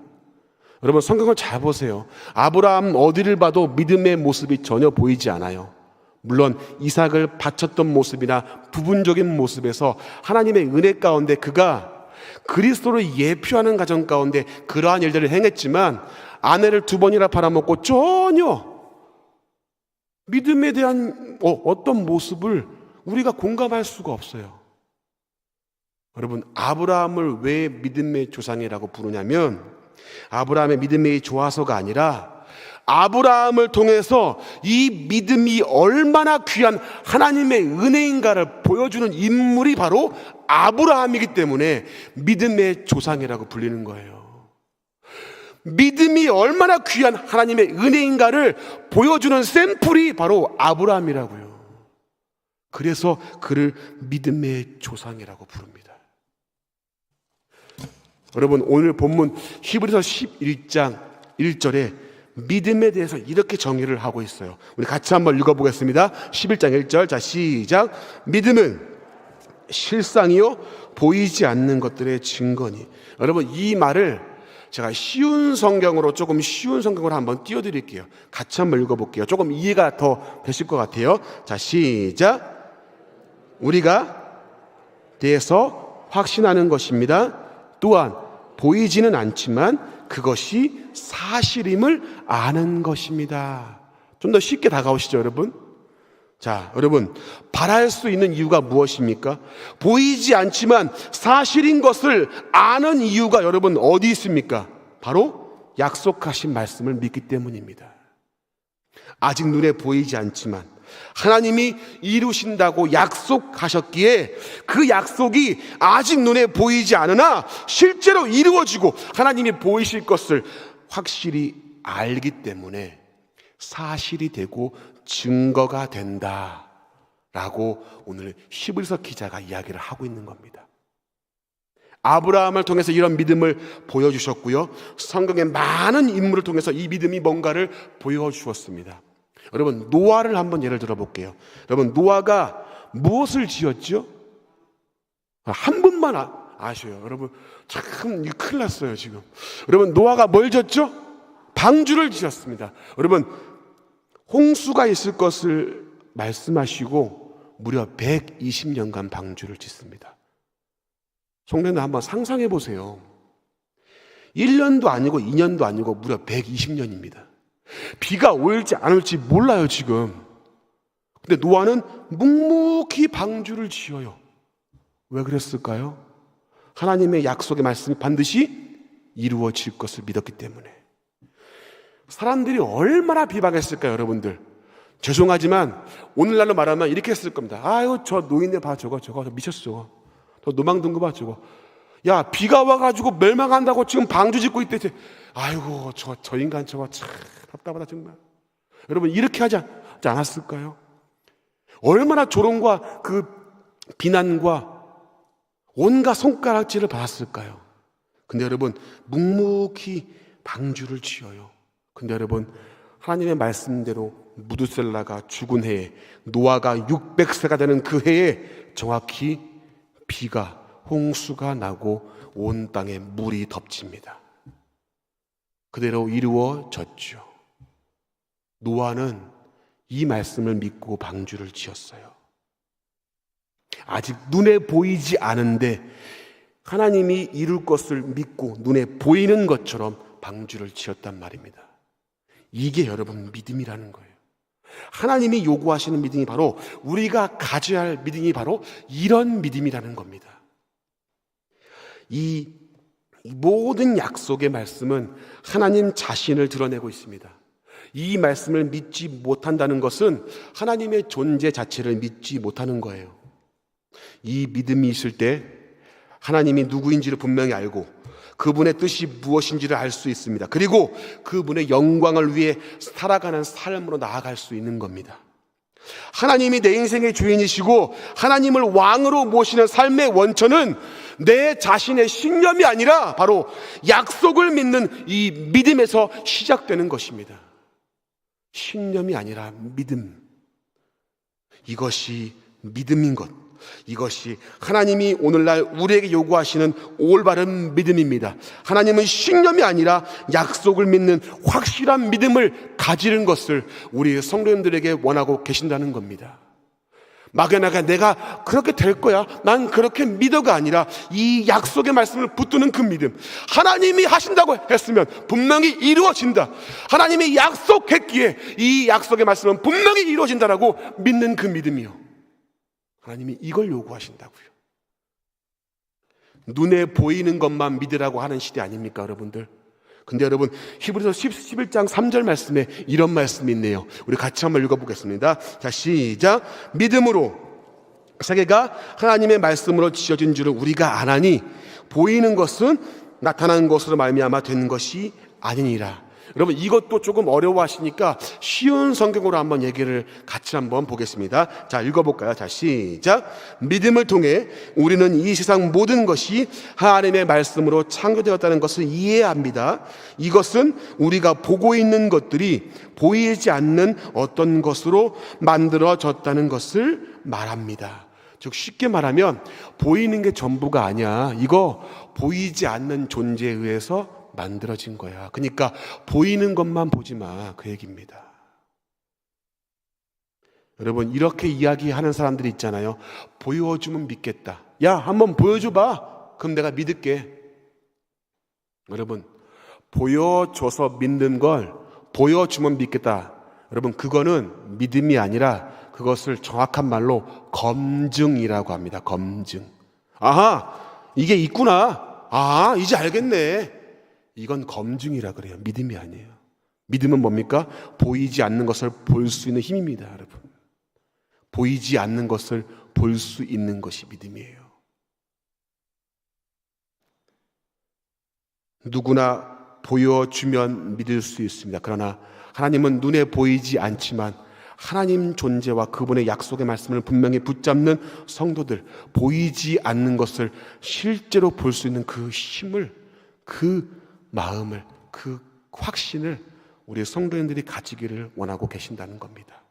여러분, 성경을 잘 보세요. 아브라함 어디를 봐도 믿음의 모습이 전혀 보이지 않아요. 물론 이삭을 바쳤던 모습이나 부분적인 모습에서 하나님의 은혜 가운데 그가 그리스도를 예표하는 가정 가운데 그러한 일들을 행했지만 아내를 2번이나 팔아먹고 전혀 믿음에 대한 어떤 모습을 우리가 공감할 수가 없어요. 여러분, 아브라함을 왜 믿음의 조상이라고 부르냐면 아브라함의 믿음이 좋아서가 아니라 아브라함을 통해서 이 믿음이 얼마나 귀한 하나님의 은혜인가를 보여주는 인물이 바로 아브라함이기 때문에 믿음의 조상이라고 불리는 거예요. 믿음이 얼마나 귀한 하나님의 은혜인가를 보여주는 샘플이 바로 아브라함이라고요. 그래서 그를 믿음의 조상이라고 부릅니다. 여러분, 오늘 본문 히브리서 11장 1절에 믿음에 대해서 이렇게 정의를 하고 있어요. 우리 같이 한번 읽어보겠습니다. 11장 1절. 자, 시작. 믿음은 실상이요 보이지 않는 것들의 증거니. 여러분, 이 말을 제가 쉬운 성경으로 한번 띄워드릴게요. 같이 한번 읽어볼게요. 조금 이해가 더 되실 것 같아요. 자, 시작. 우리가 대해서 확신하는 것입니다. 또한 보이지는 않지만 그것이 사실임을 아는 것입니다. 좀 더 쉽게 다가오시죠, 여러분? 자, 여러분, 바랄 수 있는 이유가 무엇입니까? 보이지 않지만 사실인 것을 아는 이유가 여러분 어디 있습니까? 바로 약속하신 말씀을 믿기 때문입니다. 아직 눈에 보이지 않지만 하나님이 이루신다고 약속하셨기에 그 약속이 아직 눈에 보이지 않으나 실제로 이루어지고 하나님이 보이실 것을 확실히 알기 때문에 사실이 되고 증거가 된다라고 오늘 히브리서 기자가 이야기를 하고 있는 겁니다. 아브라함을 통해서 이런 믿음을 보여주셨고요. 성경의 많은 인물을 통해서 이 믿음이 뭔가를 보여주었습니다. 여러분, 노아를 한번 예를 들어볼게요. 여러분, 노아가 무엇을 지었죠? 한 분만 아셔요. 여러분, 참 큰일 났어요 지금. 여러분, 노아가 뭘 지었죠? 방주를 지었습니다. 여러분, 홍수가 있을 것을 말씀하시고 무려 120년간 방주를 짓습니다. 성도님들 한번 상상해 보세요. 1년도 아니고 2년도 아니고 무려 120년입니다. 비가 올지 안 올지 몰라요 지금. 근데 노아는 묵묵히 방주를 지어요. 왜 그랬을까요? 하나님의 약속의 말씀이 반드시 이루어질 것을 믿었기 때문에. 사람들이 얼마나 비방했을까요, 여러분들? 죄송하지만 오늘날로 말하면 이렇게 했을 겁니다. 아유, 저 노인네 봐, 저거 미쳤어. 저 노망둥구 봐, 저거. 야, 비가 와가지고 멸망한다고 지금 방주 짓고 있대. 아이고, 저 인간 저거 참 답답하다 정말. 여러분, 이렇게 하지 않았을까요? 얼마나 조롱과 그 비난과 온갖 손가락질을 받았을까요? 근데 여러분, 묵묵히 방주를 지어요. 근데 여러분, 하나님의 말씀대로 무두셀라가 죽은 해에, 노아가 600세가 되는 그 해에 정확히 비가, 홍수가 나고 온 땅에 물이 덮칩니다. 그대로 이루어졌죠. 노아는 이 말씀을 믿고 방주를 지었어요. 아직 눈에 보이지 않은데 하나님이 이룰 것을 믿고 눈에 보이는 것처럼 방주를 지었단 말입니다. 이게 여러분 믿음이라는 거예요. 하나님이 요구하시는 믿음이 바로, 우리가 가져야 할 믿음이 바로 이런 믿음이라는 겁니다. 이 모든 약속의 말씀은 하나님 자신을 드러내고 있습니다. 이 말씀을 믿지 못한다는 것은 하나님의 존재 자체를 믿지 못하는 거예요. 이 믿음이 있을 때 하나님이 누구인지를 분명히 알고 그분의 뜻이 무엇인지를 알 수 있습니다. 그리고 그분의 영광을 위해 살아가는 삶으로 나아갈 수 있는 겁니다. 하나님이 내 인생의 주인이시고 하나님을 왕으로 모시는 삶의 원천은 내 자신의 신념이 아니라 바로 약속을 믿는 이 믿음에서 시작되는 것입니다. 신념이 아니라 믿음. 이것이 믿음인 것. 이것이 하나님이 오늘날 우리에게 요구하시는 올바른 믿음입니다. 하나님은 신념이 아니라 약속을 믿는 확실한 믿음을 가지는 것을 우리 성도님들에게 원하고 계신다는 겁니다. 막연하게 내가 그렇게 될 거야, 난 그렇게 믿어가 아니라 이 약속의 말씀을 붙드는 그 믿음. 하나님이 하신다고 했으면 분명히 이루어진다. 하나님이 약속했기에 이 약속의 말씀은 분명히 이루어진다라고 믿는 그 믿음이요. 하나님이 이걸 요구하신다고요. 눈에 보이는 것만 믿으라고 하는 시대 아닙니까, 여러분들? 근데 여러분, 히브리서 11장 3절 말씀에 이런 말씀이 있네요. 우리 같이 한번 읽어보겠습니다. 자, 시작. 믿음으로 세계가 하나님의 말씀으로 지어진 줄을 우리가 아나니 보이는 것은 나타난 것으로 말미암아 된 것이 아니니라. 여러분, 이것도 조금 어려워하시니까 쉬운 성경으로 한번 얘기를 같이 한번 보겠습니다. 자, 읽어볼까요? 자, 시작. 믿음을 통해 우리는 이 세상 모든 것이 하나님의 말씀으로 창조되었다는 것을 이해합니다. 이것은 우리가 보고 있는 것들이 보이지 않는 어떤 것으로 만들어졌다는 것을 말합니다. 즉 쉽게 말하면 보이는 게 전부가 아니야. 이거 보이지 않는 존재에 의해서 만들어진 거야. 그러니까 보이는 것만 보지 마, 그 얘기입니다. 여러분, 이렇게 이야기하는 사람들이 있잖아요. 보여주면 믿겠다. 야, 한번 보여줘봐. 그럼 내가 믿을게. 여러분, 보여줘서 믿는 걸 보여주면 믿겠다. 여러분, 그거는 믿음이 아니라 그것을 정확한 말로 검증이라고 합니다. 검증. 아하, 이게 있구나. 아, 이제 알겠네. 이건 검증이라 그래요. 믿음이 아니에요. 믿음은 뭡니까? 보이지 않는 것을 볼 수 있는 힘입니다, 여러분. 보이지 않는 것을 볼 수 있는 것이 믿음이에요. 누구나 보여주면 믿을 수 있습니다. 그러나 하나님은 눈에 보이지 않지만 하나님 존재와 그분의 약속의 말씀을 분명히 붙잡는 성도들, 보이지 않는 것을 실제로 볼 수 있는 그 힘을, 그 마음을, 그 확신을 우리 성도님들이 가지기를 원하고 계신다는 겁니다.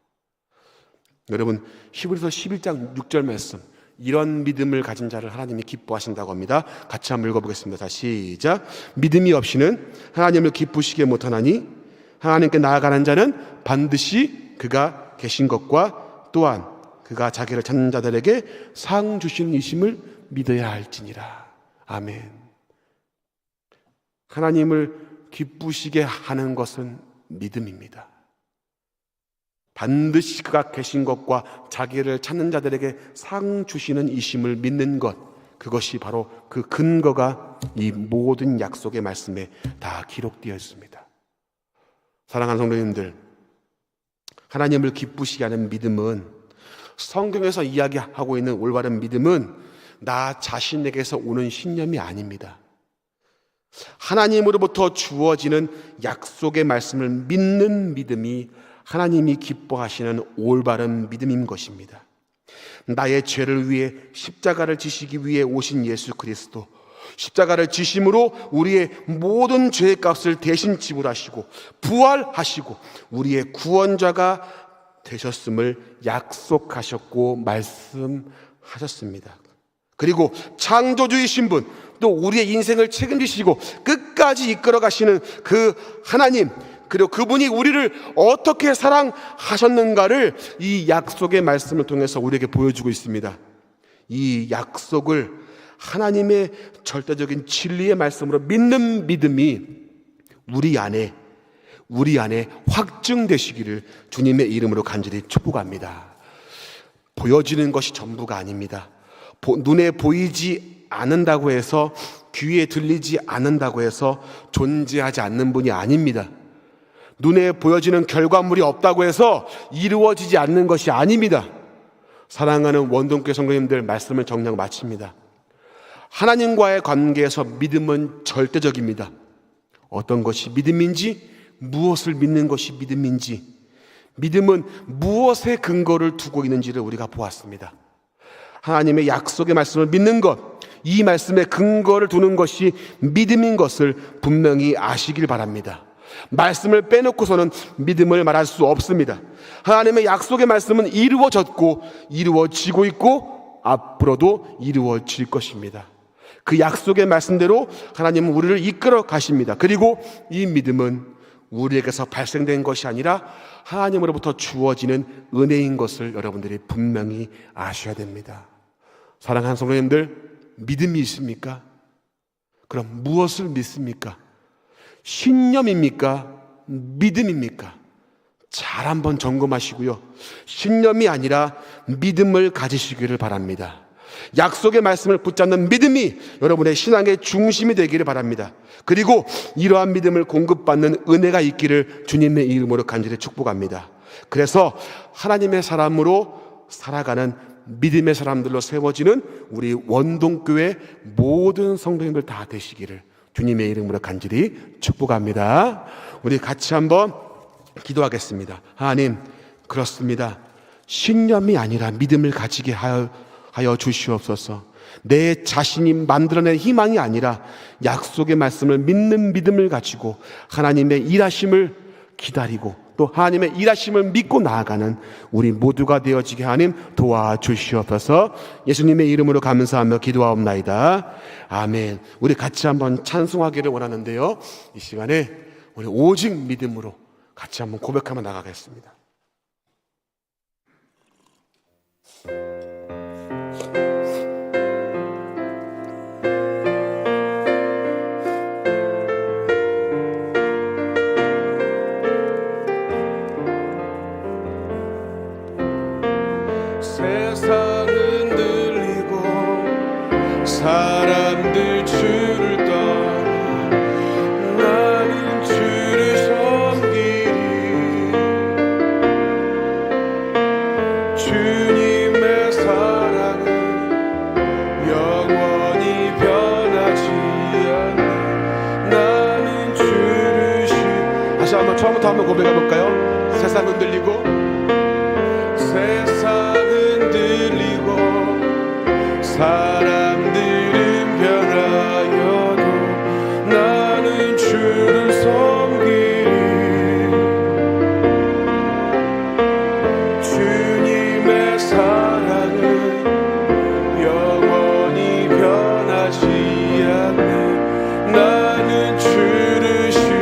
여러분, 히브리서 11장 6절 말씀, 이런 믿음을 가진 자를 하나님이 기뻐하신다고 합니다. 같이 한번 읽어보겠습니다. 자, 시작. 믿음이 없이는 하나님을 기쁘시게 못하나니 하나님께 나아가는 자는 반드시 그가 계신 것과 또한 그가 자기를 찾는 자들에게 상 주시는 이심을 믿어야 할지니라. 아멘. 하나님을 기쁘시게 하는 것은 믿음입니다. 반드시 그가 계신 것과 자기를 찾는 자들에게 상 주시는 이심을 믿는 것, 그것이 바로 그 근거가 이 모든 약속의 말씀에 다 기록되어 있습니다. 사랑하는 성도님들, 하나님을 기쁘시게 하는 믿음은, 성경에서 이야기하고 있는 올바른 믿음은 나 자신에게서 오는 신념이 아닙니다. 하나님으로부터 주어지는 약속의 말씀을 믿는 믿음이 하나님이 기뻐하시는 올바른 믿음인 것입니다. 나의 죄를 위해 십자가를 지시기 위해 오신 예수 그리스도, 십자가를 지심으로 우리의 모든 죄의 값을 대신 지불하시고 부활하시고 우리의 구원자가 되셨음을 약속하셨고 말씀하셨습니다. 그리고 창조주이신 분, 또 우리의 인생을 책임지시고 끝까지 이끌어 가시는 그 하나님, 그리고 그분이 우리를 어떻게 사랑하셨는가를 이 약속의 말씀을 통해서 우리에게 보여주고 있습니다. 이 약속을 하나님의 절대적인 진리의 말씀으로 믿는 믿음이 우리 안에 확증되시기를 주님의 이름으로 간절히 축복합니다. 보여지는 것이 전부가 아닙니다. 눈에 보이지 않는다고 해서, 귀에 들리지 않는다고 해서 존재하지 않는 분이 아닙니다. 눈에 보여지는 결과물이 없다고 해서 이루어지지 않는 것이 아닙니다. 사랑하는 원동교회 성도님들, 말씀을 정녕 마칩니다. 하나님과의 관계에서 믿음은 절대적입니다. 어떤 것이 믿음인지, 무엇을 믿는 것이 믿음인지, 믿음은 무엇에 근거를 두고 있는지를 우리가 보았습니다. 하나님의 약속의 말씀을 믿는 것, 이 말씀에 근거를 두는 것이 믿음인 것을 분명히 아시길 바랍니다. 말씀을 빼놓고서는 믿음을 말할 수 없습니다. 하나님의 약속의 말씀은 이루어졌고 이루어지고 있고 앞으로도 이루어질 것입니다. 그 약속의 말씀대로 하나님은 우리를 이끌어 가십니다. 그리고 이 믿음은 우리에게서 발생된 것이 아니라 하나님으로부터 주어지는 은혜인 것을 여러분들이 분명히 아셔야 됩니다. 사랑하는 성도님들, 믿음이 있습니까? 그럼 무엇을 믿습니까? 신념입니까? 믿음입니까? 잘 한번 점검하시고요. 신념이 아니라 믿음을 가지시기를 바랍니다. 약속의 말씀을 붙잡는 믿음이 여러분의 신앙의 중심이 되기를 바랍니다. 그리고 이러한 믿음을 공급받는 은혜가 있기를 주님의 이름으로 간절히 축복합니다. 그래서 하나님의 사람으로 살아가는 믿음의 사람들로 세워지는 우리 원동교회 모든 성도님들 다 되시기를 주님의 이름으로 간절히 축복합니다. 우리 같이 한번 기도하겠습니다. 하나님, 그렇습니다. 신념이 아니라 믿음을 가지게 하여 주시옵소서. 내 자신이 만들어낸 희망이 아니라 약속의 말씀을 믿는 믿음을 가지고 하나님의 일하심을 기다리고 또 하나님의 일하심을 믿고 나아가는 우리 모두가 되어지게 하나님 도와주시옵소서. 예수님의 이름으로 감사하며 기도하옵나이다. 아멘. 우리 같이 한번 찬송하기를 원하는데요, 이 시간에 우리 오직 믿음으로 같이 한번 고백하며 나가겠습니다.
세상은 들리고 사람들 주를 떠나 나는 주를 섬기리. 주님의 사랑은 영원히 변하지 않네. 나는 주를
다시 한번 처음부터 한번 고백해 볼까요? 세상은 들리고
세상은 들리고 사람들은 변하여도 나는 주를 섬기리. 주님의 사랑은 영원히 변하지 않네. 나는 주를 신뢰해.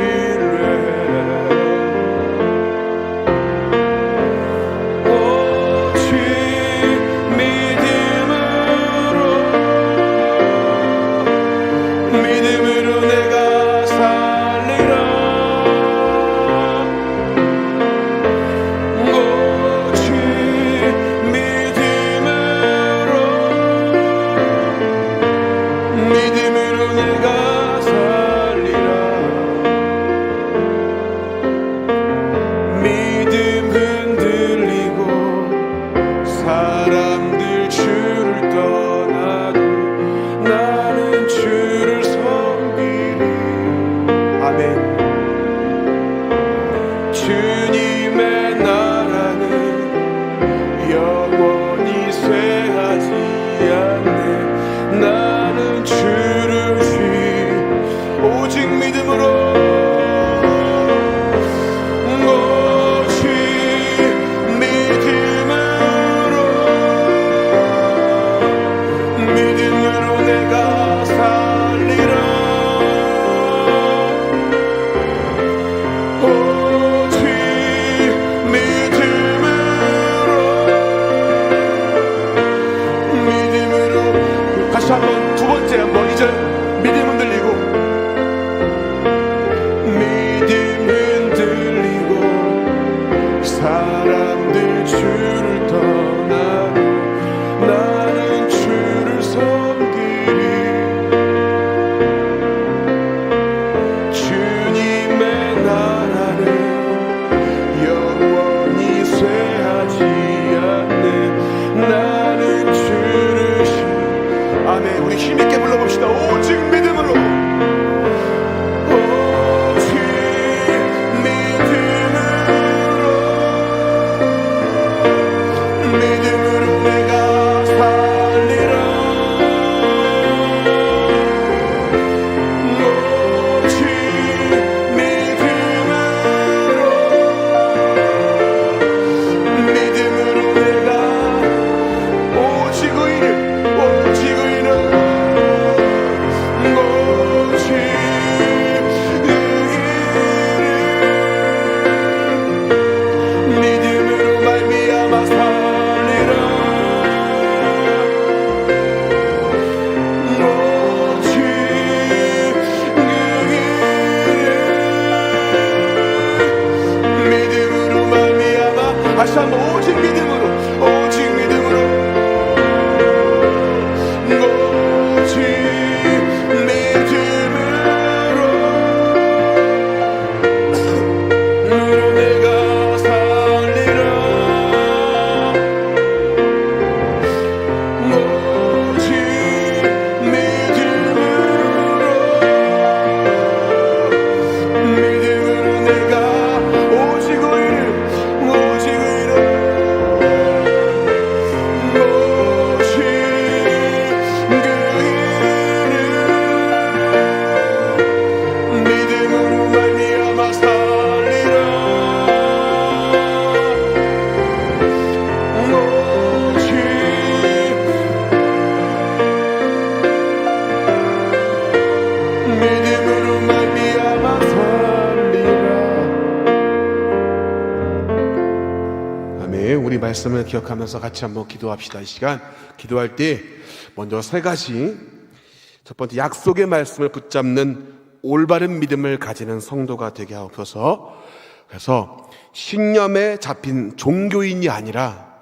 사람들 주를 떠나도 나는 주를 섬기리. 아멘. 주님의 나라는 영원히 쇠하지 않네. 나는 주를 오직 믿음으로
한번 두 번째 한번 2절 믿음은 들리고
믿음은 들리고 사람들 주를 떠나도 나는 주를 섬기리. 주님의 나라는 영원히 쇠하지 않네. 나는 주를
아멘. 우리 힘있게 불러볼까요?
다시 한번 오직 믿음으로, 오직 믿음으로, 오직 믿음으로 내가 살리라. 오직 믿음으로 내가 오직 의를, 오직 의를, 오직 그 의를 믿음으로 말미암아 살리라. 오직 믿음으로 말미암아 살리라.
아멘. 우리 말씀을 기억하면서 같이 한번 기도합시다. 이 시간 기도할 때 먼저 세 가지. 첫 번째, 약속의 말씀을 붙잡는 올바른 믿음을 가지는 성도가 되게 하옵소서. 그래서 신념에 잡힌 종교인이 아니라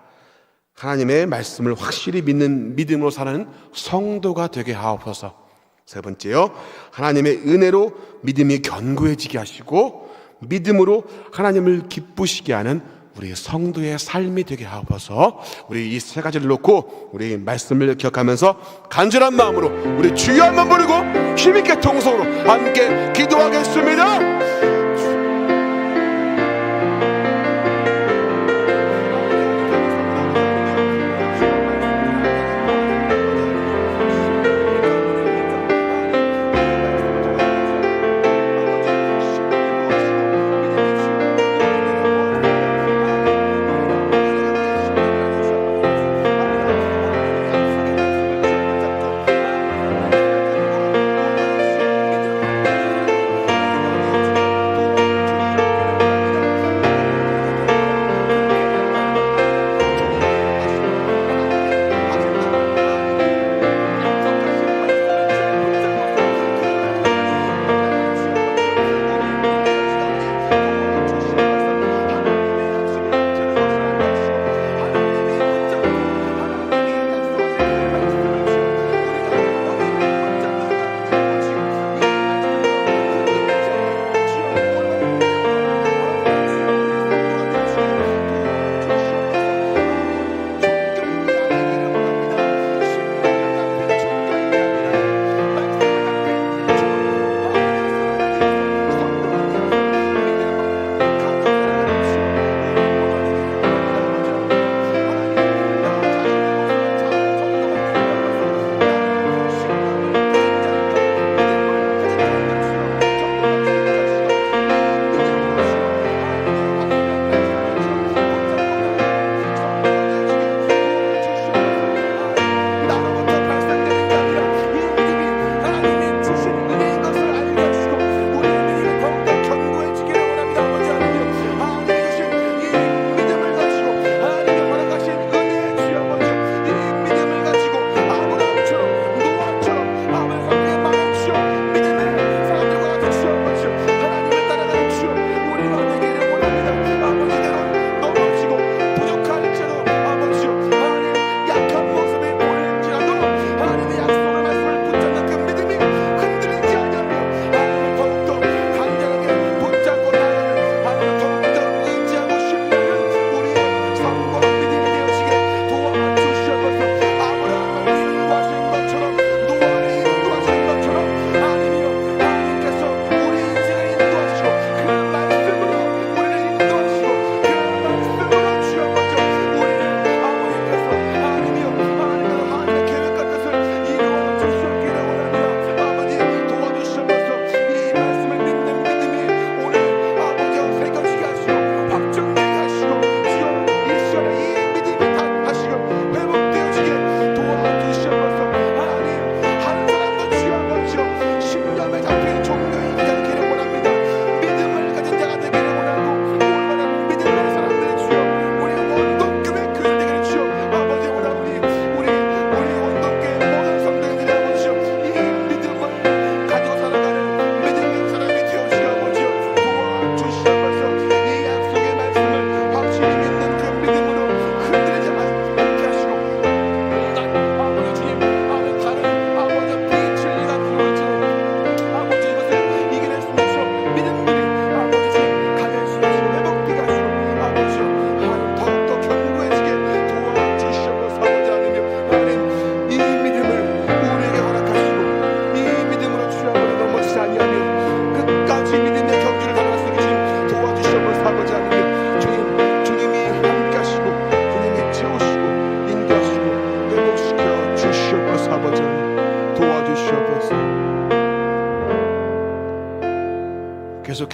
하나님의 말씀을 확실히 믿는 믿음으로 사는 성도가 되게 하옵소서. 세 번째요, 하나님의 은혜로 믿음이 견고해지게 하시고 믿음으로 하나님을 기쁘시게 하는 우리 성도의 삶이 되게 하옵소서. 우리 이 세 가지를 놓고 우리 말씀을 기억하면서 간절한 마음으로 우리 주여 한번 부르고 힘있게 통성으로 함께 기도하겠습니다.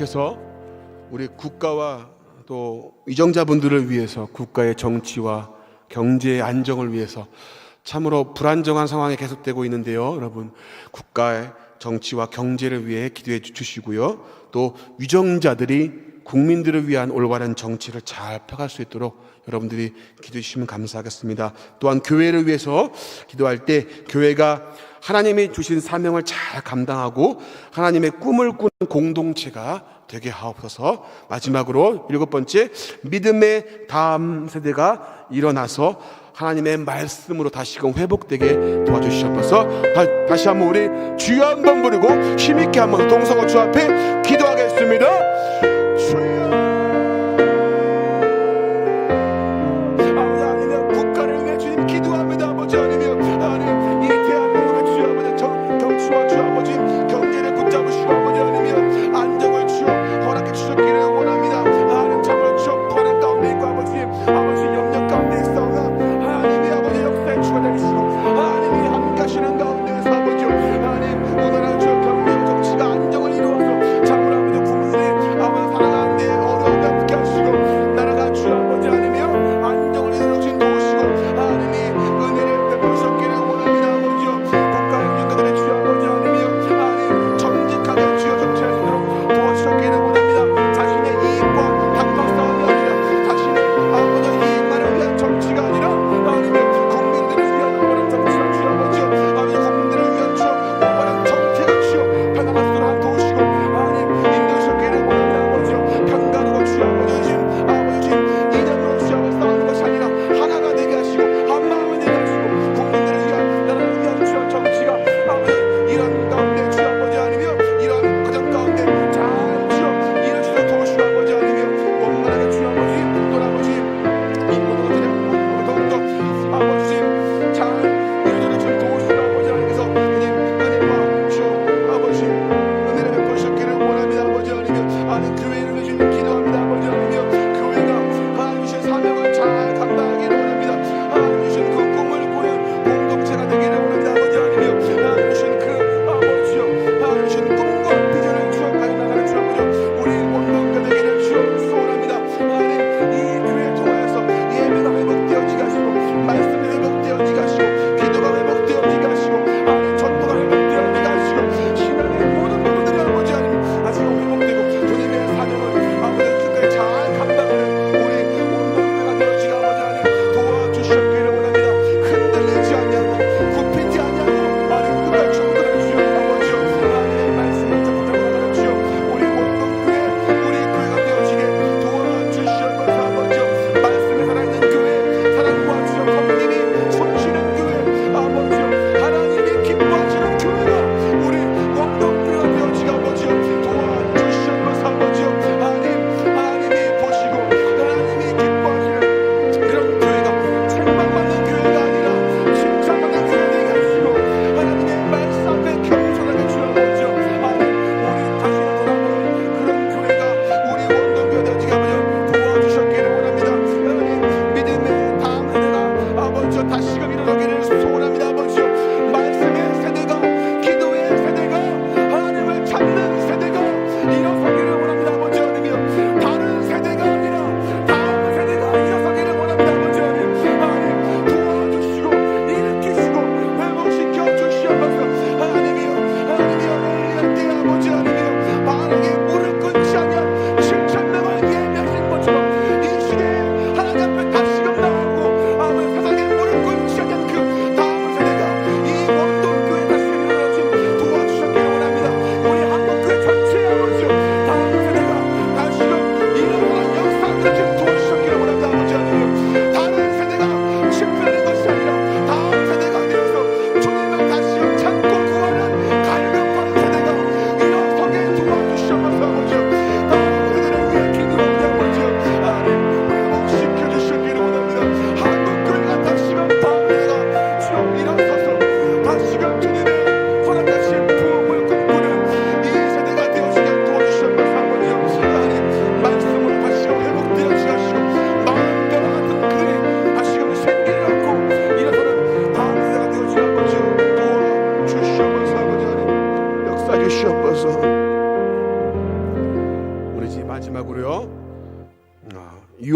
앞에서 우리 국가와 또 위정자분들을 위해서 국가의 정치와 경제의 안정을 위해서 참으로 불안정한 상황이 계속되고 있는데요. 여러분, 국가의 정치와 경제를 위해 기도해 주시고요. 또 위정자들이 국민들을 위한 올바른 정치를 잘 펴갈 수 있도록 여러분들이 기도해 주시면 감사하겠습니다. 또한 교회를 위해서 기도할 때 교회가 하나님이 주신 사명을 잘 감당하고 하나님의 꿈을 꾸는 공동체가 되게 하옵소서. 마지막으로 7번째, 믿음의 다음 세대가 일어나서 하나님의 말씀으로 다시금 회복되게 도와주시옵소서. 다시 한번 우리 주여 한번 부르고 힘있게 한번 동성호 주 앞에 기도하겠습니다. 주여. 하나님, 국가를 위해 주님 기도합니다. 아버지 하나님, 이 대한민국의 주여 아버지 정치와 주 아버지 경제를 붙잡으시고 아버지 하나님 안정을 주여 허락해 주셨기를 원합니다. 하나님 참으로 주여 불안 가운데 있고 아버지 염려 가운데 있사오나 하나님이 아버지 역사의 주가 되시고 하나님이 함께하시는 가운데에서 아버지 하나님 오늘날 주여 경제와 정치가 안정을 이루어서 참으로 아버지 국민들의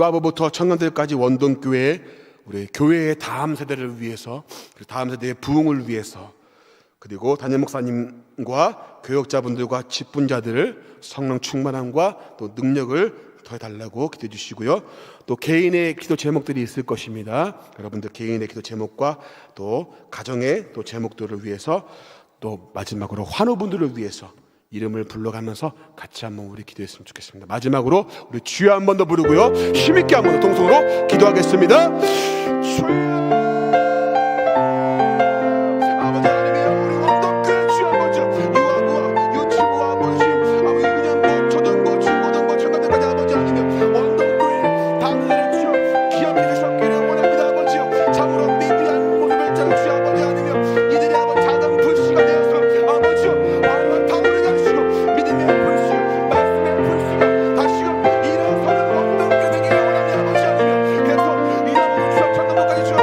유아부부터 청년들까지 원동교회 우리 교회의 다음 세대를 위해서, 다음 세대의 부흥을 위해서, 그리고 담임 목사님과 교역자분들과 직분자들을 성령 충만함과 또 능력을 더해달라고 기도해 주시고요. 또 개인의 기도 제목들이 있을 것입니다. 여러분들 개인의 기도 제목과 또 가정의 또 제목들을 위해서, 또 마지막으로 환우분들을 위해서 이름을 불러가면서 같이 한번 우리 기도했으면 좋겠습니다. 마지막으로 우리 주여 한 번 더 부르고요, 힘있게 한 번 더 동성으로 기도하겠습니다. 주여. 아버지 하나님이여, 우리 원동교회 주여 아버지, 유아부와 유치부와 아버지, 아버지 유년부, 초등부, 중고등부, 청년들까지 아버지 하나님이여, 원동교회 당신을 주여 기억해 주셨기를 원합니다. 아버지여, 참으로 미비한 모습을 자를 주여 아버지 하나님이여, 이들이 아버지 작은 불씨가 되어서 아버지여 얼른 타오르게 하시고, 믿음의 불씨, 말씀의 불씨가 다시금 일어서는 원동교회 되기를 원합니다. 아버지 하나님이여, 그래서 이러고 주여 천당까지 주여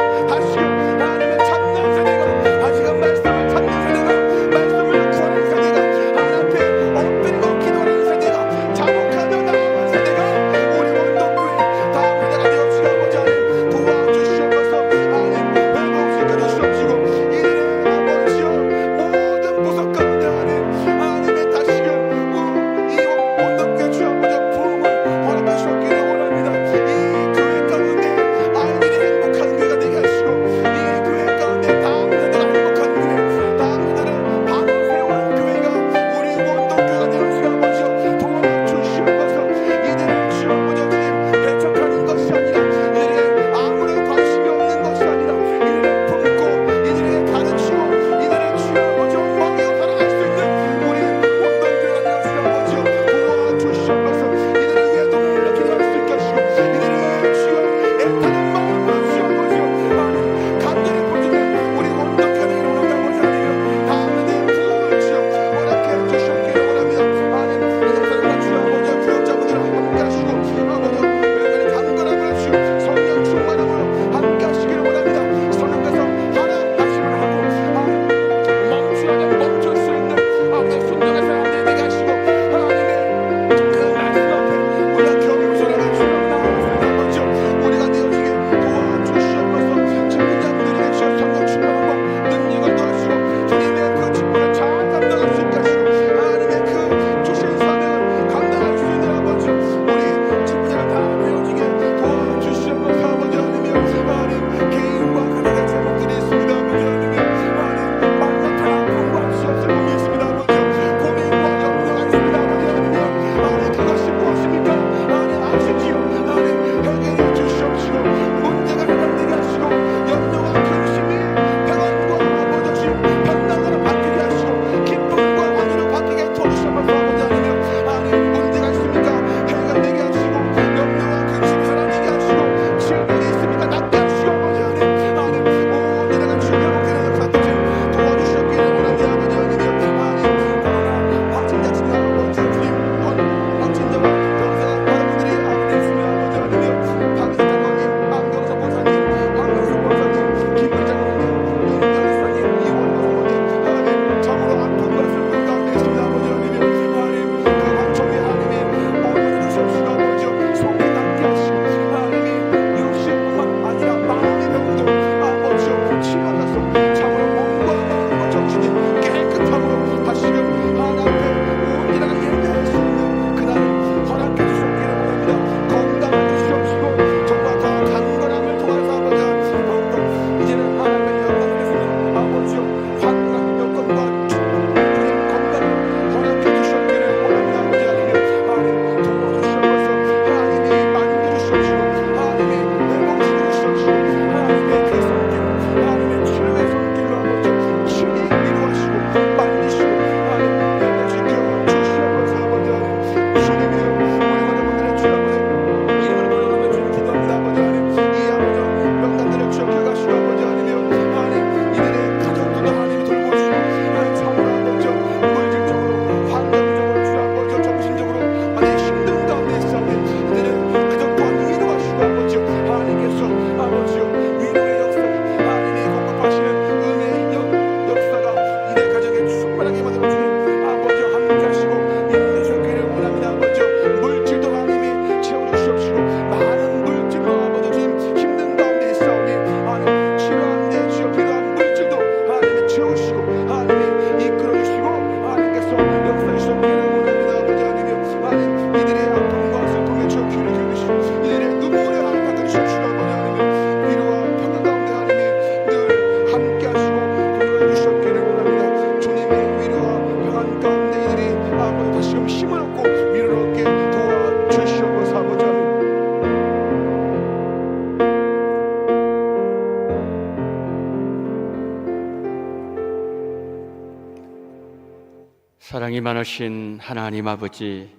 사랑이 많으신 하나님 아버지,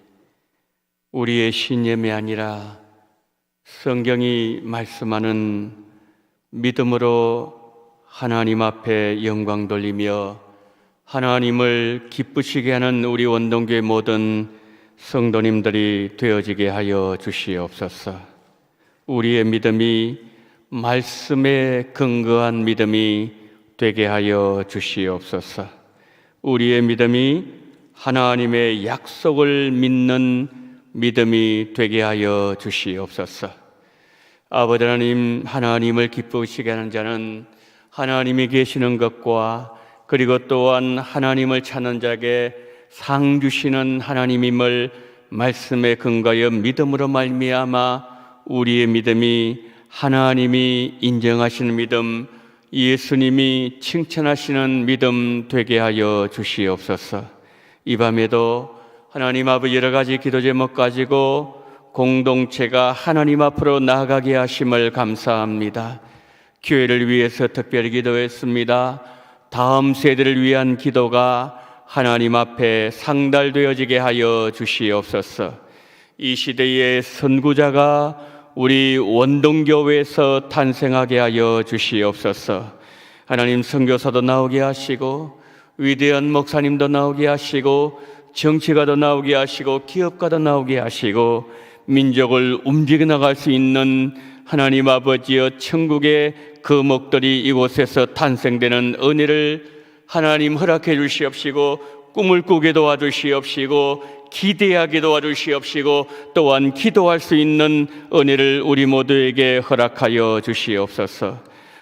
우리의 신념이 아니라 성경이 말씀하는 믿음으로 하나님 앞에 영광 돌리며 하나님을 기쁘시게 하는 우리 원동교의 모든 성도님들이 되어지게 하여 주시옵소서. 우리의 믿음이 말씀에 근거한 믿음이 되게 하여 주시옵소서. 우리의 믿음이 하나님의 약속을 믿는 믿음이 되게 하여 주시옵소서. 아버지 하나님, 하나님을 기쁘시게 하는 자는 하나님이 계시는 것과 그리고 또한 하나님을 찾는 자에게 상 주시는 하나님임을 말씀에 근거하여 믿음으로 말미암아 우리의 믿음이 하나님이 인정하시는 믿음, 예수님이 칭찬하시는 믿음 되게 하여 주시옵소서. 이 밤에도 하나님 아버지 여러 가지 기도 제목 가지고 공동체가 하나님 앞으로 나아가게 하심을 감사합니다. 교회를 위해서 특별히 기도했습니다. 다음 세대를 위한 기도가 하나님 앞에 상달되어지게 하여 주시옵소서. 이 시대의 선구자가 우리 원동교회에서 탄생하게 하여 주시옵소서. 하나님, 선교사도 나오게 하시고 위대한 목사님도 나오게 하시고 정치가도 나오게 하시고 기업가도 나오게 하시고 민족을 움직여 나갈 수 있는 하나님 아버지여 천국의 거목들이 이곳에서 탄생되는 은혜를 하나님 허락해 주시옵시고 꿈을 꾸게 도와주시옵시고 기대하게 도와주시옵시고 또한 기도할 수 있는 은혜를 우리 모두에게 허락하여 주시옵소서.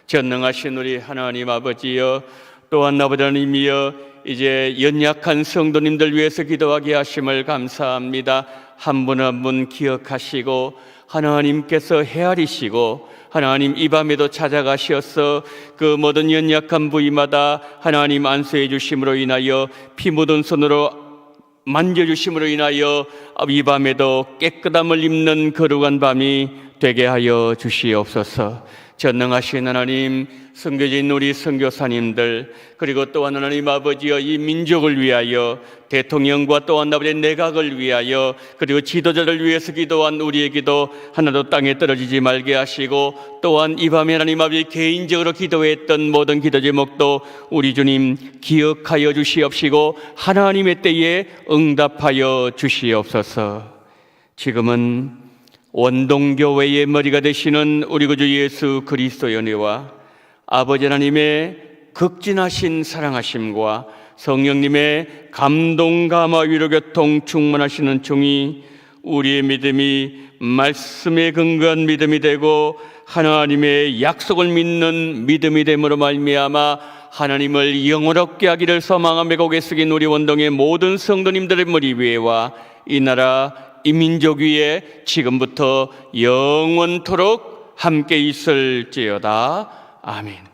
전능하신 우리 하나님 아버지여, 또한 아버지 하나님이여, 이제 연약한 성도님들 위해서 기도하게 하심을 감사합니다. 한 분 한 분 기억하시고 하나님께서 헤아리시고 하나님 이 밤에도 찾아가시어서 그 모든 연약한 부위마다 하나님 안수해 주심으로 인하여 피 묻은 손으로 만져주심으로 인하여 이 밤에도 깨끗함을 입는 거룩한 밤이 되게 하여 주시옵소서. 전능하신 하나님, 선교진 우리 선교사님들, 그리고 또한 하나님 아버지여 이 민족을 위하여 대통령과 또한 아버지 내각을 위하여 그리고 지도자를 위해서 기도한 우리의 기도 하나도 땅에 떨어지지 말게 하시고, 또한 이 밤에 하나님 아버지 개인적으로 기도했던 모든 기도 제목도 우리 주님 기억하여 주시옵시고 하나님의 때에 응답하여 주시옵소서. 지금은 원동교회의 머리가 되시는 우리 구주 예수 그리스도의 은혜와 아버지 하나님의 극진하신 사랑하심과 성령님의 감동 감화 위로 교통 충만하시는 종이 우리의 믿음이 말씀에 근거한 믿음이 되고 하나님의 약속을 믿는 믿음이 됨으로 말미암아 하나님을 영원롭게 하기를 소망하며 고개 숙인 우리 원동의 모든 성도님들의 머리 위에와 이 나라 이 민족 위에 지금부터 영원토록 함께 있을지어다. 아멘.